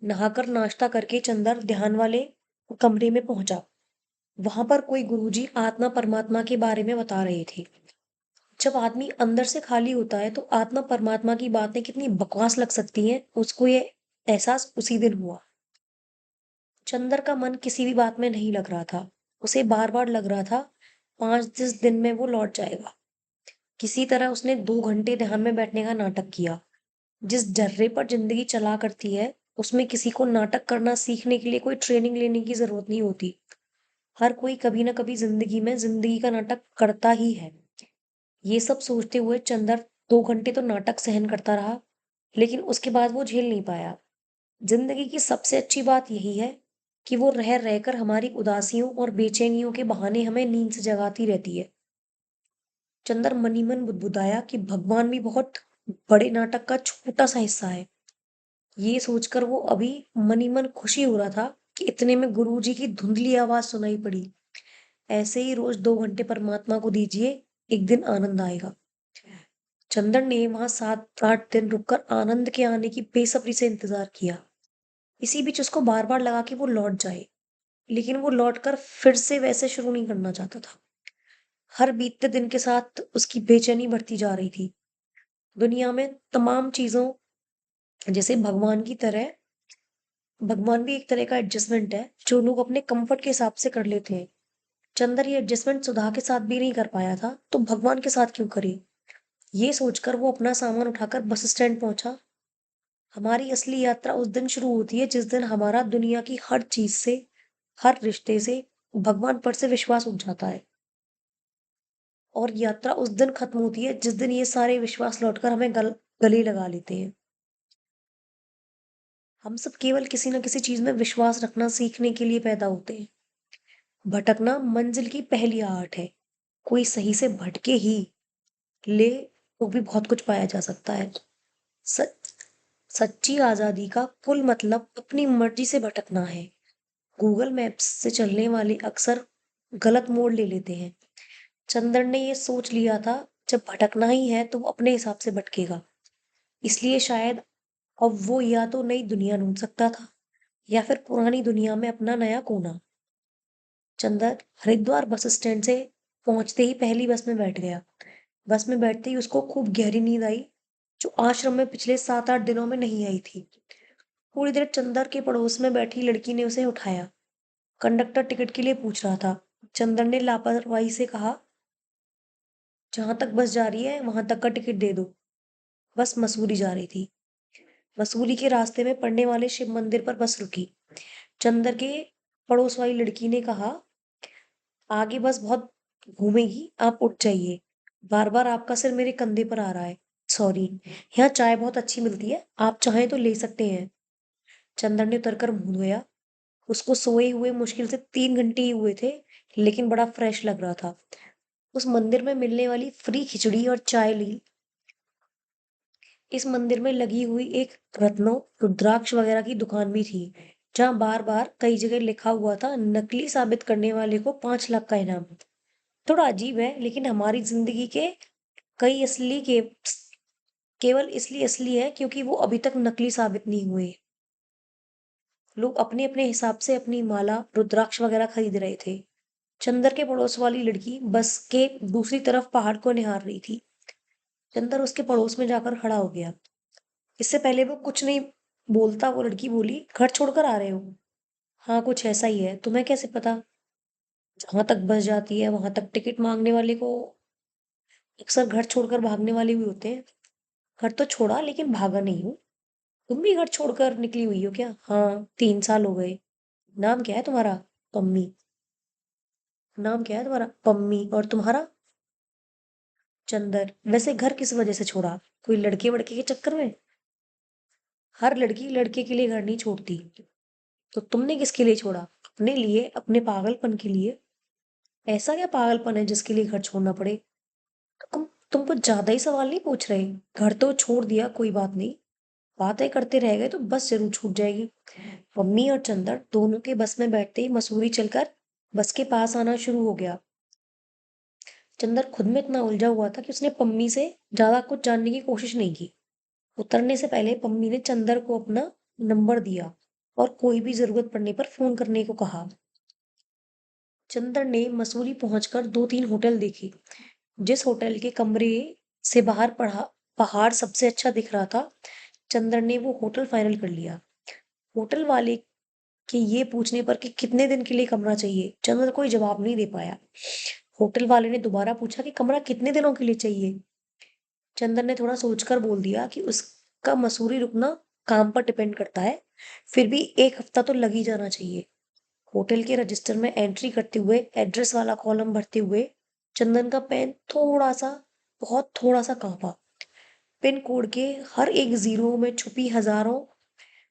नहाकर नाश्ता करके चंदर ध्यान वाले कमरे में पहुंचा। वहां पर कोई गुरुजी आत्मा परमात्मा के बारे में बता रहे थे। जब आदमी अंदर से खाली होता है तो आत्मा परमात्मा की बातें कितनी बकवास लग सकती हैं, उसको ये एहसास उसी दिन हुआ। चंदर का मन किसी भी बात में नहीं लग रहा था। उसे बार-बार लग रहा था 5-10 दिन में वो लौट जाएगा। किसी तरह उसने 2 घंटे ध्यान में बैठने का नाटक किया। जिस जर्रे पर जिंदगी चला करती है, उसमें किसी को नाटक करना सीखने के लिए कोई ट्रेनिंग लेने की जरूरत नहीं होती। हर कोई कभी ना कभी जिंदगी में जिंदगी का नाटक करता ही है। ये सब सोचते हुए चंदर 2 घंटे तो नाटक सहन करता रहा, लेकिन उसके बाद वो झेल नहीं पाया। जिंदगी की सबसे अच्छी बात यही है कि वो रह रहकर हमारी उदासियों और बेचैनियों के बहाने हमें नींद से जगाती रहती है। चंदर मनी मन बुदबुदाया कि भगवान भी बहुत बड़े नाटक का छोटा सा हिस्सा है। ये सोचकर वो अभी मनी मन खुशी हो रहा था कि इतने में गुरुजी की धुंधली आवाज सुनाई पड़ी। ऐसे ही रोज 2 घंटे परमात्मा को दीजिए, एक दिन आनंद आएगा। चंदर ने वहां 7-8 दिन रुककर आनंद के आने की बेसब्री से इंतजार किया। इसी बीच उसको बार बार लगा कि वो लौट जाए, लेकिन वो लौटकर फिर से वैसे शुरू नहीं करना चाहता था। हर बीतते दिन के साथ उसकी बेचैनी बढ़ती जा रही थी। दुनिया में तमाम चीजों जैसे भगवान भी एक तरह का एडजस्टमेंट है जो लोग अपने कंफर्ट के हिसाब से कर लेते हैं। चंदर ये एडजस्टमेंट सुधा के साथ भी नहीं कर पाया था, तो भगवान के साथ क्यों करे। ये सोचकर वो अपना सामान उठाकर बस स्टैंड पहुंचा। हमारी असली यात्रा उस दिन शुरू होती है जिस दिन हमारा दुनिया की हर चीज से, हर रिश्ते से, भगवान पर से विश्वास उठ जाता है। और यात्रा उस दिन खत्म होती है जिस दिन ये सारे विश्वास लौटकर हमें गले लगा लेते हैं। हम सब केवल किसी न किसी चीज में विश्वास रखना सीखने के लिए पैदा होते हैं। भटकना मंजिल की पहली आहट है। कोई सही से भटके ही ले तो भी बहुत कुछ पाया जा सकता है। सच सच्ची आजादी का कुल मतलब अपनी मर्जी से भटकना है। गूगल मैप्स से चलने वाले अक्सर गलत मोड़ ले लेते हैं। चंदर ने ये सोच लिया था, जब भटकना ही है तो वो अपने हिसाब से भटकेगा। इसलिए शायद अब वो या तो नई दुनिया ढूंढ सकता था या फिर पुरानी दुनिया में अपना नया कोना। चंदर हरिद्वार बस स्टैंड से पहुंचते ही पहली बस में बैठ गया। बस में बैठते ही उसको खूब गहरी नींद आई, जो आश्रम में पिछले 7-8 दिनों में नहीं आई थी। थोड़ी देर चंदर के पड़ोस में बैठी लड़की ने उसे उठाया। कंडक्टर टिकट के लिए पूछ रहा था। चंदर ने लापरवाही से कहा, जहां तक बस जा रही है वहां तक का टिकट दे दो। बस मसूरी जा रही थी। मसूरी के रास्ते में पड़ने वाले शिव मंदिर पर बस रुकी। चंदर के पड़ोस वाली लड़की ने कहा, आगे बस बहुत घूमेगी, आप उठ जाइए। बार बार आपका सिर मेरे कंधे पर आ रहा है। सॉरी। यहाँ चाय बहुत अच्छी मिलती है, आप चाहें तो ले सकते हैं। चंदर ने उतरकर मुंह धोया। उसको सोए हुए मुश्किल से 3 घंटे ही हुए थे, लेकिन बड़ा फ्रेश लग रहा था। उस मंदिर में मिलने वाली फ्री खिचड़ी और चाय ली। इस मंदिर में लगी हुई एक रत्नों, रुद्राक्ष वगैरह की दुकान भी थी, जहां बार बार कई जगह लिखा हुआ था, नकली साबित करने वाले को 5 लाख का इनाम। थोड़ा अजीब है, लेकिन हमारी जिंदगी के कई असली के केवल इसलिए असली है क्योंकि वो अभी तक नकली साबित नहीं हुए। लोग अपने अपने हिसाब से अपनी माला, रुद्राक्ष वगैरह खरीद रहे थे। चंदर के पड़ोस वाली लड़की बस के दूसरी तरफ पहाड़ को निहार रही थी। चंदर उसके पड़ोस में जाकर खड़ा हो गया। इससे पहले वो कुछ नहीं बोलता, वो लड़की बोली, घर छोड़कर आ रहे हो। हाँ, कुछ ऐसा ही है, तुम्हें कैसे पता। जहां तक बस जाती है वहां तक टिकट मांगने वाले को अक्सर घर छोड़कर भागने वाले भी होते हैं। घर तो छोड़ा लेकिन भागा नहीं हूँ। तुम भी घर छोड़कर निकली हुई हो क्या। हाँ, 3 साल हो गए। नाम क्या है तुम्हारा। पम्मी। नाम क्या है तुम्हारा। पम्मी। और तुम्हारा। चंदर। वैसे घर किस वजह से छोड़ा, कोई लड़के वड़के के चक्कर में। हर लड़की लड़के के लिए घर नहीं छोड़ती। तो तुमने किसके लिए छोड़ा। अपने लिए, अपने पागलपन के लिए। ऐसा क्या पागलपन है जिसके लिए घर छोड़ना पड़े। तुम कुछ ज्यादा ही सवाल नहीं पूछ रहे। घर तो छोड़ दिया, कोई बात नहीं। बातें करते रह गए तो बस जरूर छूट जाएगी। मम्मी और चंदर दोनों के बस में बैठते ही मसूरी चलकर बस के पास आना शुरू हो गया। चंदर खुद में इतना उलझा हुआ था कि उसने पम्मी से ज्यादा कुछ जानने की कोशिश नहीं की। उतरने से पहले पम्मी ने चंदर को अपना नंबर दिया और कोई भी जरूरत पड़ने पर फोन करने को कहा। चंदर ने मसूरी पहुंचकर 2-3 होटल देखे। जिस होटल के कमरे से बाहर पहाड़ सबसे अच्छा दिख रहा था, चंदर ने वो होटल फाइनल कर लिया। होटल वाले के ये पूछने पर कि कितने दिन के लिए कमरा चाहिए, चंदर कोई जवाब नहीं दे पाया। होटल वाले ने दोबारा पूछा कि कमरा कितने दिनों के लिए चाहिए। चंदन ने थोड़ा सोचकर बोल दिया कि उसका मसूरी रुकना काम पर डिपेंड करता है, फिर भी 1 हफ्ता तो लग ही जाना चाहिए। होटल के रजिस्टर में एंट्री करते हुए, एड्रेस वाला कॉलम भरते हुए, चंदन का पेन थोड़ा सा, बहुत थोड़ा सा कांपा। पिन कोड के हर एक जीरो में छुपी हजारों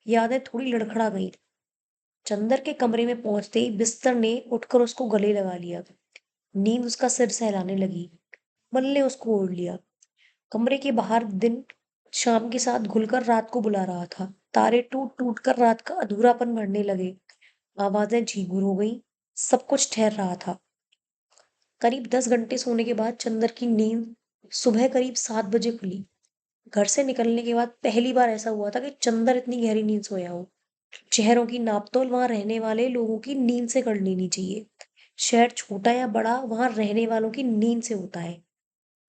यादें थोड़ी लड़खड़ा गई। चंदर के कमरे में पहुंचते ही बिस्तर ने उठकर उसको गले लगा लिया। नींद उसका सिर सहलाने लगी। मन ने उसको ओढ़ लिया। कमरे के बाहर दिन शाम के साथ घुलकर रात को बुला रहा था। तारे टूट टूट कर रात का अधूरापन भरने लगे। आवाजें झींगुर हो गई। सब कुछ ठहर रहा था। करीब 10 घंटे सोने के बाद चंदर की नींद सुबह करीब 7 बजे खुली। घर से निकलने के बाद पहली बार ऐसा हुआ था कि चंदर इतनी गहरी नींद सोया हो। शहरों की नापतोल वहां रहने वाले लोगों की नींद से कर लेनी चाहिए। शहर छोटा या बड़ा वहां रहने वालों की नींद से होता है।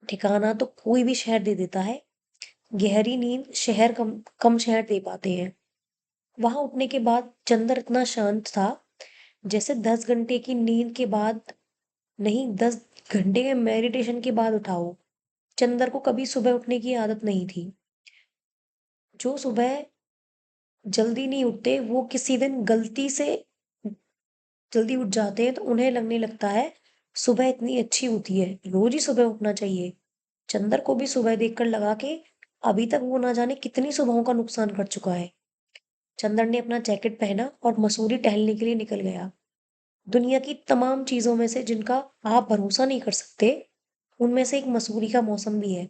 ठिकाना तो कोई भी शहर दे देता है, गहरी नींद शहर कम कम शहर दे पाते हैं। वहां उठने के बाद चंदर इतना शांत था जैसे 10 घंटे की नींद के बाद नहीं, 10 घंटे के मेडिटेशन के बाद उठा हो। चंदर को कभी सुबह उठने की आदत नहीं थी। जो सुबह जल्दी नहीं उठते वो किसी दिन गलती से जल्दी उठ जाते हैं तो उन्हें लगने लगता है सुबह इतनी अच्छी होती है, रोज ही सुबह उठना चाहिए। चंदर को भी सुबह देखकर लगा कि अभी तक वो ना जाने कितनी सुबहों का नुकसान कर चुका है। चंदर ने अपना जैकेट पहना और मसूरी टहलने के लिए निकल गया। दुनिया की तमाम चीजों में से जिनका आप भरोसा नहीं कर सकते, उनमें से एक मसूरी का मौसम भी है।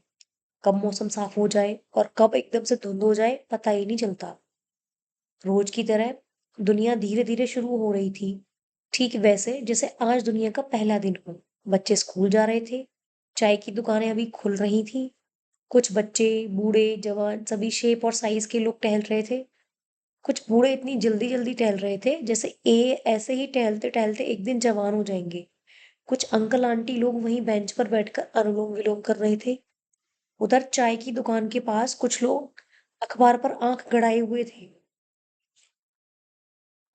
कब मौसम साफ हो जाए और कब एकदम से धुंध हो जाए पता ही नहीं चलता। रोज की तरह दुनिया धीरे धीरे शुरू हो रही थी, ठीक वैसे जैसे आज दुनिया का पहला दिन हो। बच्चे स्कूल जा रहे थे। चाय की दुकानें अभी खुल रही थी। कुछ बच्चे, बूढ़े, जवान सभी शेप और साइज के लोग टहल रहे थे। कुछ बूढ़े इतनी जल्दी जल्दी टहल रहे थे जैसे ऐसे ही टहलते टहलते एक दिन जवान हो जाएंगे। कुछ अंकल आंटी लोग वहीं बेंच पर बैठकर अनुलोम विलोम कर रहे थे। उधर चाय की दुकान के पास कुछ लोग अखबार पर आंख गड़ाए हुए थे।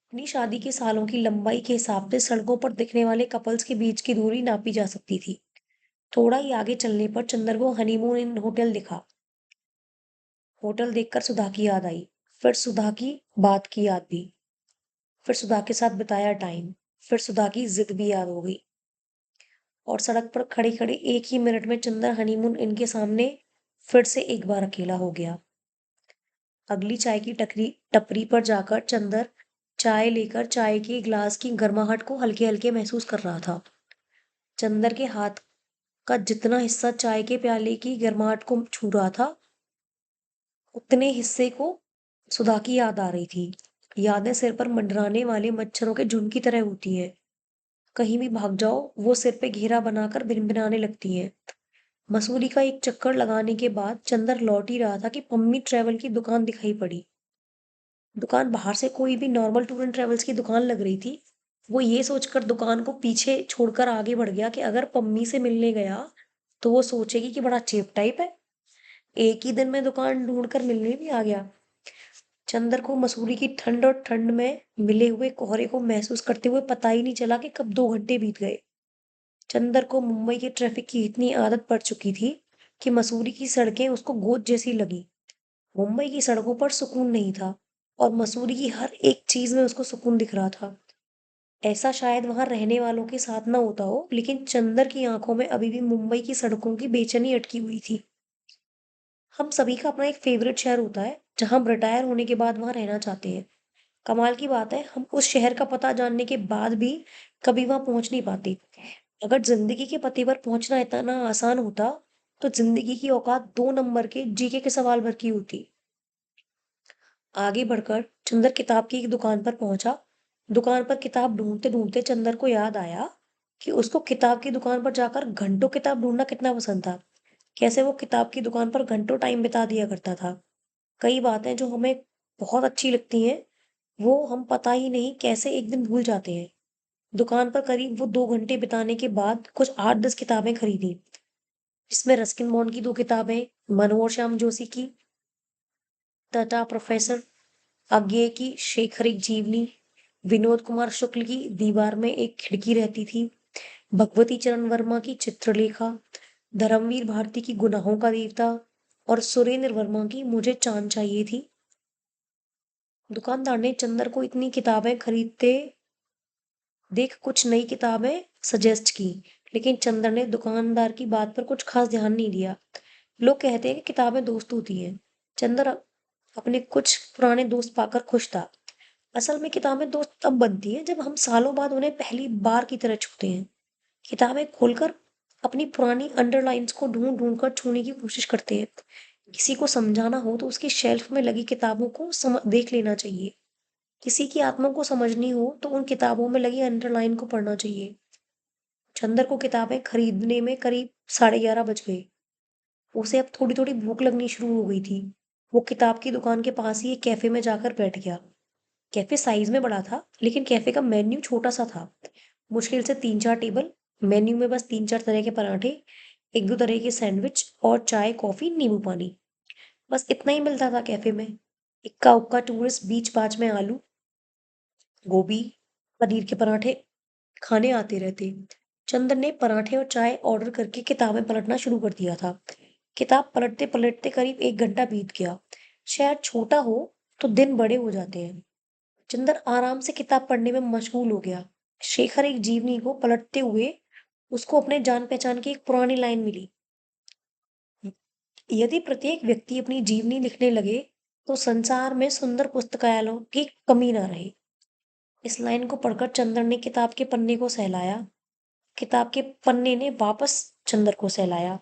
अपनी शादी के सालों की लंबाई के हिसाब से सड़कों पर दिखने वाले कपल्स के बीच की दूरी नापी जा सकती थी। थोड़ा ही आगे चलने पर चंदर को हनीमून इन होटल दिखा। होटल देखकर सुधा की याद आई। फिर सुधा की बात की याद भी। फिर सुधा के साथ बिताया टाइम। फिर सुधा की जिद भी याद हो गई। और सड़क पर खड़े खड़े एक ही मिनट में चंदर हनीमून इनके सामने फिर से एक बार अकेला हो गया। अगली चाय की टकरी टपरी पर जाकर चंदर चाय लेकर चाय के गिलास की गर्माहट को हल्के हल्के महसूस कर रहा था। चंदर के हाथ का जितना हिस्सा चाय के प्याले की गर्माहट को छू रहा था, उतने हिस्से को सुधा की याद आ रही थी। यादें सिर पर मंडराने वाले मच्छरों के झुंड की तरह होती हैं। कहीं भी भाग जाओ वो सिर पे घेरा बनाकर भिनभिनाने लगती हैं। मसूरी का एक चक्कर लगाने के बाद चंदर लौट ही रहा था कि पम्मी ट्रेवल की दुकान दिखाई पड़ी। दुकान बाहर से कोई भी नॉर्मल टूर एंड ट्रेवल्स की दुकान लग रही थी। वो ये सोचकर दुकान को पीछे छोड़कर आगे बढ़ गया कि अगर पम्मी से मिलने गया तो वो सोचेगी कि बड़ा चीप टाइप है, एक ही दिन में दुकान ढूंढकर मिलने भी आ गया। चंदर को मसूरी की ठंड और ठंड में मिले हुए कोहरे को महसूस करते हुए पता ही नहीं चला कि कब 2 घंटे बीत गए। चंदर को मुंबई के ट्रैफिक की इतनी आदत पड़ चुकी थी कि मसूरी की सड़कें उसको गोद जैसी लगी। मुंबई की सड़कों पर सुकून नहीं था और मसूरी की हर एक चीज में उसको सुकून दिख रहा था। ऐसा शायद वहां रहने वालों के साथ ना होता हो, लेकिन चंदर की आंखों में अभी भी मुंबई की सड़कों की बेचैनी अटकी हुई थी। हम सभी का अपना एक फेवरेट शहर होता है जहां हम रिटायर होने के बाद वहां रहना चाहते हैं। कमाल की बात है, हम उस शहर का पता जानने के बाद भी कभी वहां पहुंच नहीं पाते। अगर जिंदगी के पते पर पहुंचना इतना आसान होता तो जिंदगी की औकात 2 नंबर के जीके के सवाल भर की होती। आगे बढ़कर चंदर किताब की एक दुकान पर पहुंचा। दुकान पर किताब ढूंढते-ढूंढते चंदर को याद आया कि उसको किताब की दुकान पर जाकर घंटों किताब ढूँढना कितना पसंद था। कैसे वो किताब की दुकान पर घंटों टाइम बिता दिया करता था। कई बातें जो हमें बहुत अच्छी लगती हैं, वो हम पता ही नहीं कैसे एक दिन भूल जाते हैं। दुकान पर करीब वो 2 घंटे बिताने के बाद कुछ 8-10 किताबें खरीदी, जिसमें रस्किन बॉन्ड की 2 किताबें, मनोहर श्याम जोशी की तथा प्रोफेसर अज्ञे की शेखर एक जीवनी, विनोद कुमार शुक्ल की दीवार में एक खिड़की रहती थी, भगवती चरण वर्मा की चित्रलेखा, धर्मवीर भारती की गुनाहों का देवता और सुरेंद्र वर्मा की मुझे चांद चाहिए थी। दुकानदार ने चंदर को इतनी किताबें खरीदते देख कुछ नई किताबें सजेस्ट की, लेकिन चंदर ने दुकानदार की बात पर कुछ खास ध्यान नहीं दिया। लोग कहते हैं कि किताबें दोस्त होती हैं। चंदर अपने कुछ पुराने दोस्त पाकर खुश था। असल में किताबें दोस्त तब बनती हैं जब हम सालों बाद उन्हें पहली बार की तरह छूते हैं। किताबें खोलकर अपनी पुरानी अंडरलाइंस को ढूंढ-ढूंढ कर छूने की कोशिश करते हैं। किसी को समझाना हो तो उसकी शेल्फ में लगी किताबों को देख लेना चाहिए। किसी की आत्मा को समझनी हो तो उन किताबों में लगी अंडरलाइन को पढ़ना चाहिए। चंदर को किताबें खरीदने में करीब 11:30 बज गए। उसे अब थोड़ी-थोड़ी भूख लगनी शुरू हो गई थी। वो किताब की दुकान के पास ही एक कैफे में जाकर बैठ गया। कैफे साइज में बड़ा था, लेकिन कैफे का मेन्यू छोटा-सा था। मुश्किल से 3-4 टेबल, मेन्यू में बस 3-4 तरह के पराठे, 1-2 तरह के सैंडविच और चाय, कॉफी, नींबू पानी। बस इतना ही मिलता था कैफे में। इक्का-उक्का टूरिस्ट बीच-बाच में आलू, गोभी, पनीर के पराठे खाने आते रहते। चंदन ने पराठे और चाय ऑर्डर करके किताबें पलटना शुरू कर दिया था। किताब पलटते-पलटते करीब 1 घंटा बीत गया। शहर छोटा हो तो दिन बड़े हो जाते हैं। चंदर आराम से किताब पढ़ने में मशगूल हो गया। शेखर एक जीवनी को पलटते हुए उसको अपने जान पहचान की एक पुरानी लाइन मिली। यदि प्रत्येक व्यक्ति अपनी जीवनी लिखने लगे तो संसार में सुंदर पुस्तकालयों की कमी ना रहे। इस लाइन को पढ़कर चंदर ने किताब के पन्ने को सहलाया। किताब के पन्ने ने वापस चंदर को सहलाया।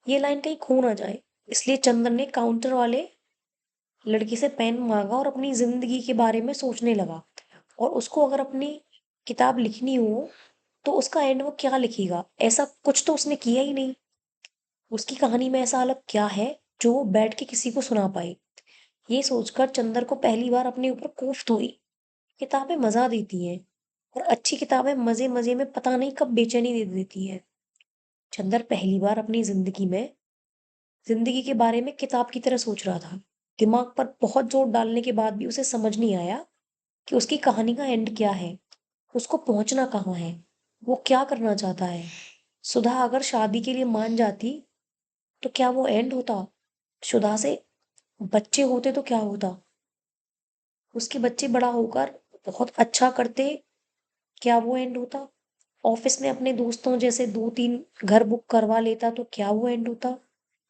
ये लाइन कहीं खो ना जाए, इसलिए चंदन ने काउंटर वाले लड़के से पेन मांगा और अपनी जिंदगी के बारे में सोचने लगा। और उसको अगर अपनी किताब लिखनी हो तो उसका एंड वो क्या लिखेगा? ऐसा कुछ तो उसने किया ही नहीं। उसकी कहानी में ऐसा अलग क्या है जो वो बैठ के किसी को सुना पाए? ये सोचकर चंदर को पहली बार अपने ऊपर कोफ्त हुई। किताबें मजा देती हैं और अच्छी किताबें मजे मजे में पता नहीं कब बेचैनी दे देती है। चंदर पहली बार अपनी जिंदगी के बारे में किताब की तरह सोच रहा था। दिमाग पर बहुत जोर डालने के बाद भी उसे समझ नहीं आया कि उसकी कहानी का एंड क्या है, उसको पहुंचना कहाँ है, वो क्या करना चाहता है। सुधा अगर शादी के लिए मान जाती तो क्या वो एंड होता? सुधा से बच्चे होते तो क्या होता? उसके बच्चे बड़ा होकर बहुत अच्छा करते, क्या वो एंड होता? ऑफिस में अपने दोस्तों जैसे 2-3 घर बुक करवा लेता तो क्या वो एंड होता?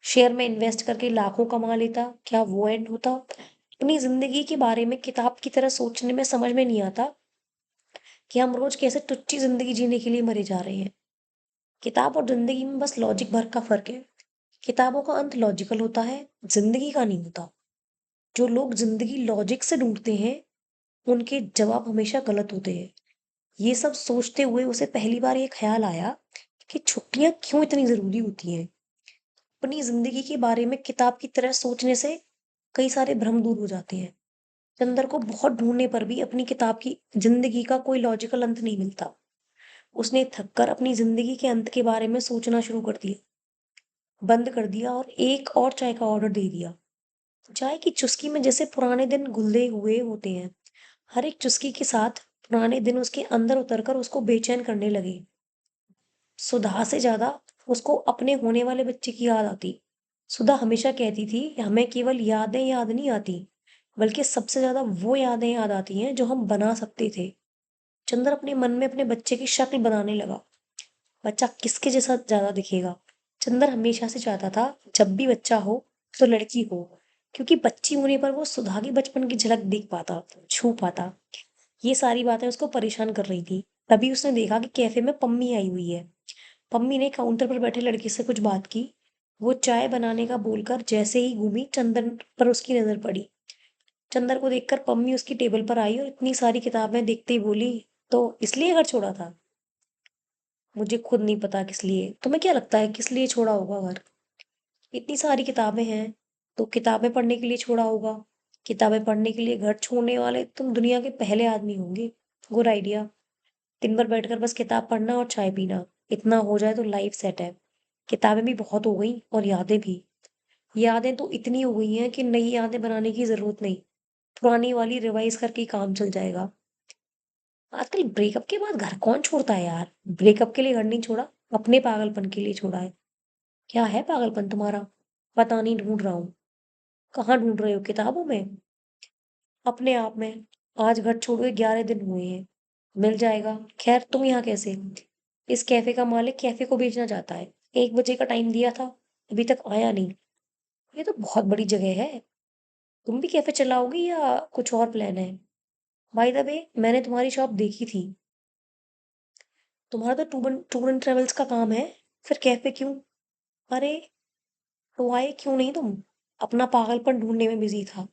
शेयर में इन्वेस्ट करके लाखों कमा लेता, क्या वो एंड होता? अपनी जिंदगी के बारे में किताब की तरह सोचने में समझ में नहीं आता कि हम रोज कैसे टुच्ची जिंदगी जीने के लिए मरे जा रहे हैं। किताब और जिंदगी में बस लॉजिक भर का फर्क है। किताबों का अंत लॉजिकल होता है, जिंदगी का नहीं होता। जो लोग जिंदगी लॉजिक से ढूंढते हैं, उनके जवाब हमेशा गलत होते हैं। ये सब सोचते हुए उसे पहली बार ये ख्याल आया कि छुट्टियां क्यों इतनी जरूरी होती हैं। अपनी जिंदगी के बारे में किताब की तरह सोचने से कई सारे भ्रम दूर हो जाते हैं। चंदर को बहुत ढूंढने पर भी अपनी किताब की जिंदगी का कोई लॉजिकल अंत नहीं मिलता। उसने थककर अपनी जिंदगी के अंत के बारे में सोचना शुरू कर दिया, बंद कर दिया और एक और चाय का ऑर्डर दे दिया। चाय की चुस्की में जैसे पुराने दिन घुले हुए होते हैं। हर एक चुस्की के साथ पुराने दिन उसके अंदर उतरकर उसको बेचैन करने लगे। सुधा से ज्यादा उसको अपने होने वाले बच्चे की याद आती। सुधा हमेशा कहती थी कि हमें केवल यादें याद नहीं आती, बल्कि सबसे ज्यादा वो यादें याद आती हैं जो हम बना सकते थे। चंद्र अपने मन में अपने बच्चे की शक्ल बनाने लगा। बच्चा किसके जैसा ज्यादा दिखेगा? चंदर हमेशा से चाहता था जब भी बच्चा हो तो लड़की हो, क्योंकि बच्ची होने पर वो सुधा के बचपन की झलक देख पाता, छू पाता। ये सारी बातें उसको परेशान कर रही थी। तभी उसने देखा कि कैफे में पम्मी आई हुई है। पम्मी ने काउंटर पर बैठे लड़के से कुछ बात की। वो चाय बनाने का बोलकर जैसे ही घूमी, चंदन पर उसकी नजर पड़ी। चंदर को देखकर पम्मी उसकी टेबल पर आई और इतनी सारी किताबें देखते ही बोली, तो इसलिए घर छोड़ा था? मुझे खुद नहीं पता किस लिए। तुम्हें क्या लगता है किस लिए छोड़ा होगा घर? इतनी सारी किताबें हैं, तो किताबें पढ़ने के लिए छोड़ा होगा। किताबें पढ़ने के लिए घर छोड़ने वाले तुम दुनिया के पहले आदमी होंगे। Good idea. दिन भर बैठकर बस किताब पढ़ना और चाय पीना, इतना हो जाए तो लाइफ सेट है। किताबें भी बहुत हो गई और यादें भी। यादें तो इतनी हो गई हैं कि नई यादें बनाने की जरूरत नहीं, पुरानी वाली रिवाइज करके ही काम चल जाएगा। आजकल ब्रेकअप के बाद घर कौन छोड़ता है यार? ब्रेकअप के लिए घर नहीं छोड़ा, अपने पागलपन के लिए छोड़ा है। क्या है पागलपन तुम्हारा? पता नहीं, ढूंढ रहा हूँ। कहाँ ढूंढ रहे हो, किताबों में? अपने आप में। आज घर छोड़े 11 दिन हुए हैं। मिल जाएगा। खैर तुम यहाँ कैसे? इस कैफे का मालिक कैफे को बेचना चाहता है। 1 बजे का टाइम दिया था, अभी तक आया नहीं। ये तो बहुत बड़ी जगह है। तुम भी कैफे चलाओगी या कुछ और प्लान है? बाय द वे, मैंने तुम्हारी शॉप देखी थी। तुम्हारा तो टूर एंड ट्रेवल्स का काम है, फिर कैफे क्यों? अरे, तो आए क्यों नहीं तुम? अपना पागलपन ढूंढने में बिजी था।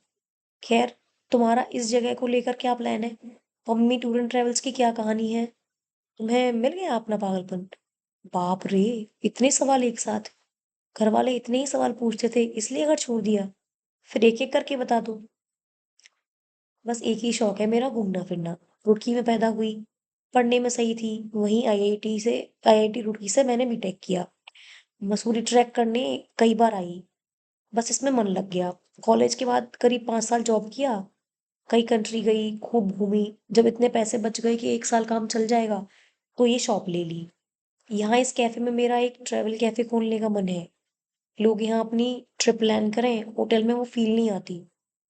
खैर, तुम्हारा इस जगह को लेकर क्या प्लान है? मम्मी टूर एंड ट्रेवल्स की क्या कहानी है? तुम्हें मिल गया अपना पागलपन? बाप रे, इतने सवाल एक साथ! घर वाले इतने ही सवाल पूछते थे इसलिए घर छोड़ दिया? फिर एक एक करके बता दो। बस एक ही शौक है मेरा, घूमना फिरना। रुड़की में पैदा हुई, पढ़ने में सही थी, वहीं आईआईटी रुड़की से मैंने बीटेक किया। मसूरी ट्रैक करने कई बार आई, बस इसमें मन लग गया। कॉलेज के बाद करीब 5 साल जॉब किया, कई कंट्री गई, खूब घूमी। जब इतने पैसे बच गए कि 1 साल काम चल जाएगा, तो ये शॉप ले ली। यहाँ इस कैफे में मेरा एक ट्रैवल कैफे खोलने का मन है। लोग यहाँ अपनी ट्रिप प्लान करें, होटल में वो फील नहीं आती।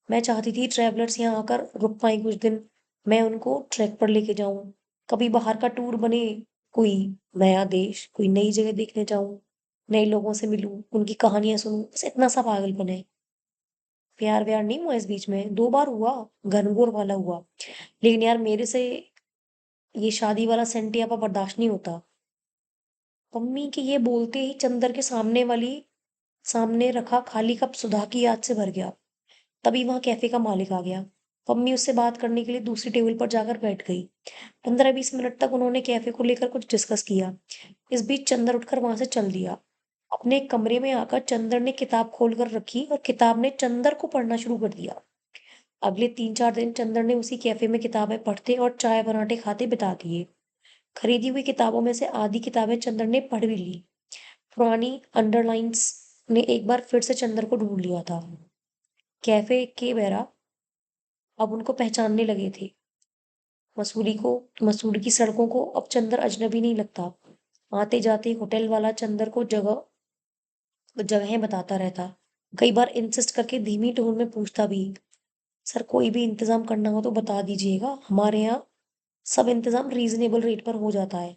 मैं चाहती थी ट्रैवलर्स यहाँ आकर रुक पाए कुछ दिन, मैं उनको ट्रैक पर लेके जाऊं, कभी बाहर का टूर बने, कोई नया देश, कोई नई जगह देखने जाऊं, नए लोगों से मिलूं, उनकी कहानियां सुनूं। बस इतना सा पागलपन है। प्यार व्यार नहीं हुआ इस बीच में, 2 बार हुआ, घनघोर वाला हुआ। लेकिन यार मेरे से ये शादी वाला सेंटियापा बर्दाश्त नहीं होता। मम्मी के ये बोलते ही चंदर के सामने रखा खाली कप सुधा की याद से भर गया। तभी वहां कैफे का मालिक आ गया। मम्मी उससे बात करने के लिए दूसरी टेबल पर जाकर बैठ गई। 15-20 मिनट तक उन्होंने कैफे को लेकर कुछ डिस्कस किया। इस बीच चंदर उठकर वहां से चल दिया। अपने कमरे में आकर चंदर ने किताब खोलकर रखी और किताब ने चंदर को पढ़ना शुरू कर दिया। अगले 3-4 दिन चंदर ने उसी कैफे में किताबें पढ़ते और चाय पराठे खाते बिता दिए। खरीदी हुई किताबों में से आधी किताबें चंदर ने पढ़ भी ली। पुरानी अंडरलाइंस ने एक बार फिर से चंदर को ढूंढ लिया था। कैफे के बेरा अब उनको पहचानने लगे थे। मसूरी को मसूरी की सड़कों को अब चंदर अजनबी नहीं लगता। आते जाते होटल वाला चंदर को जगहें बताता रहता। कई बार इंसिस्ट करके धीमी टोन में पूछता भी, सर कोई भी इंतजाम करना हो तो बता दीजिएगा, हमारे यहाँ सब इंतजाम रीजनेबल रेट पर हो जाता है।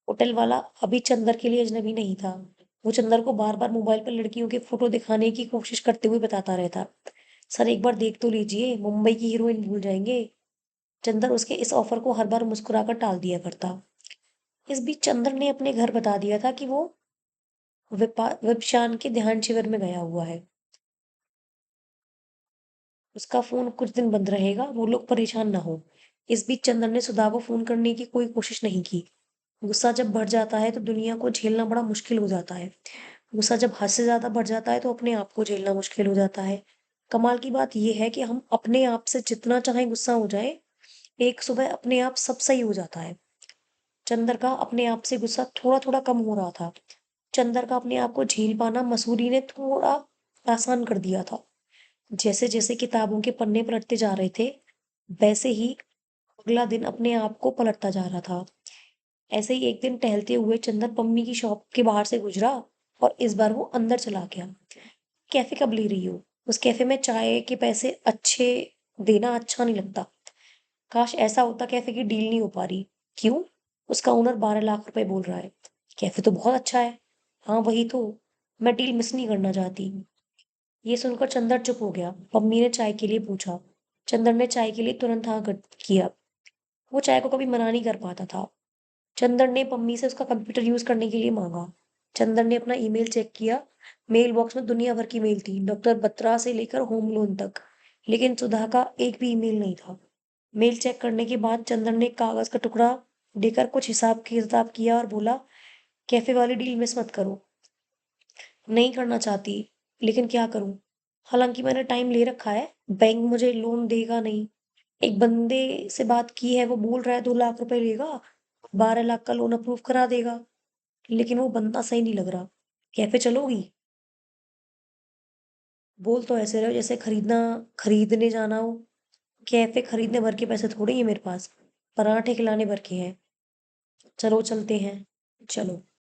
होटल वाला अभी चंदर के लिए अजनबी नहीं था। वो चंदर को बार बार मोबाइल पर लड़कियों के फोटो दिखाने की कोशिश करते हुए बताता रहता, सर एक बार देख तो लीजिए, मुंबई की हीरोइन भूल जाएंगे। चंदर उसके इस ऑफर को हर बार मुस्कुराकर टाल दिया करता। इस बीच चंदर ने अपने घर बता दिया था कि वो विपशान के ध्यान शिविर में गया हुआ है। उसका फोन कुछ दिन बंद रहेगा, वो लोग परेशान ना हो। इस बीच चंदर ने सुधा को फोन करने की कोई कोशिश नहीं की। गुस्सा जब बढ़ जाता है तो दुनिया को झेलना बड़ा मुश्किल हो जाता है। गुस्सा जब हद से ज्यादा बढ़ जाता है तो अपने आप को झेलना मुश्किल हो जाता है। कमाल की बात यह है कि हम अपने आप से जितना चाहे गुस्सा हो जाए, एक सुबह अपने आप सब सही हो जाता है। चंदर का अपने आप से गुस्सा थोड़ा थोड़ा कम हो रहा था। चंदर का अपने आप को झेल पाना मसूरी ने थोड़ा आसान कर दिया था। जैसे जैसे किताबों के पन्ने पलटते जा रहे थे, वैसे ही अगला दिन अपने आप को पलटता जा रहा था। ऐसे ही एक दिन टहलते हुए चंदर पम्मी की शॉप के बाहर से गुजरा और इस बार वो अंदर चला गया। कैफे कब ले रही हो? उस कैफे में चाय के पैसे अच्छे देना अच्छा नहीं लगता। काश ऐसा होता कैफे की डील नहीं हो पा रही। क्यों? उसका ओनर 12 लाख रुपए बोल रहा है। कैफे तो बहुत अच्छा है। हाँ वही तो, मैं डील मिस नहीं करना चाहती। ये सुनकर चंदर चुप हो गया। पम्मी ने चाय के लिए पूछा। चंदर ने चाय के लिए तुरंत हाँ किया। वो चाय को कभी मना नहीं कर पाता था। चंदर ने पम्मी से उसका कंप्यूटर यूज करने के लिए मांगा। चंदर ने अपना ईमेल चेक किया। मेल बॉक्स में दुनिया भर की मेल थी, डॉक्टर बत्रा से लेकर होम लोन तक। लेकिन सुधा का एक भी ईमेल नहीं था। मेल चेक करने के बाद चंदन ने एक कागज का टुकड़ा देकर कुछ हिसाब किताब किया और बोला, कैफे वाली डील मिस मत करो। नहीं करना चाहती, लेकिन क्या करूं? हालांकि मैंने टाइम ले रखा है, बैंक मुझे लोन देगा नहीं। एक बंदे से बात की है, वो बोल रहा है 2 लाख रुपए लेगा, 12 लाख का लोन अप्रूव करा देगा। लेकिन वो बंदा सही नहीं लग रहा। कैफे चलोगी? बोल तो ऐसे रहे हो जैसे खरीदने जाना हो। कैफे खरीदने भर के पैसे थोड़ी है मेरे पास, पराठे खिलाने भर के हैं। चलो चलते हैं। चलो।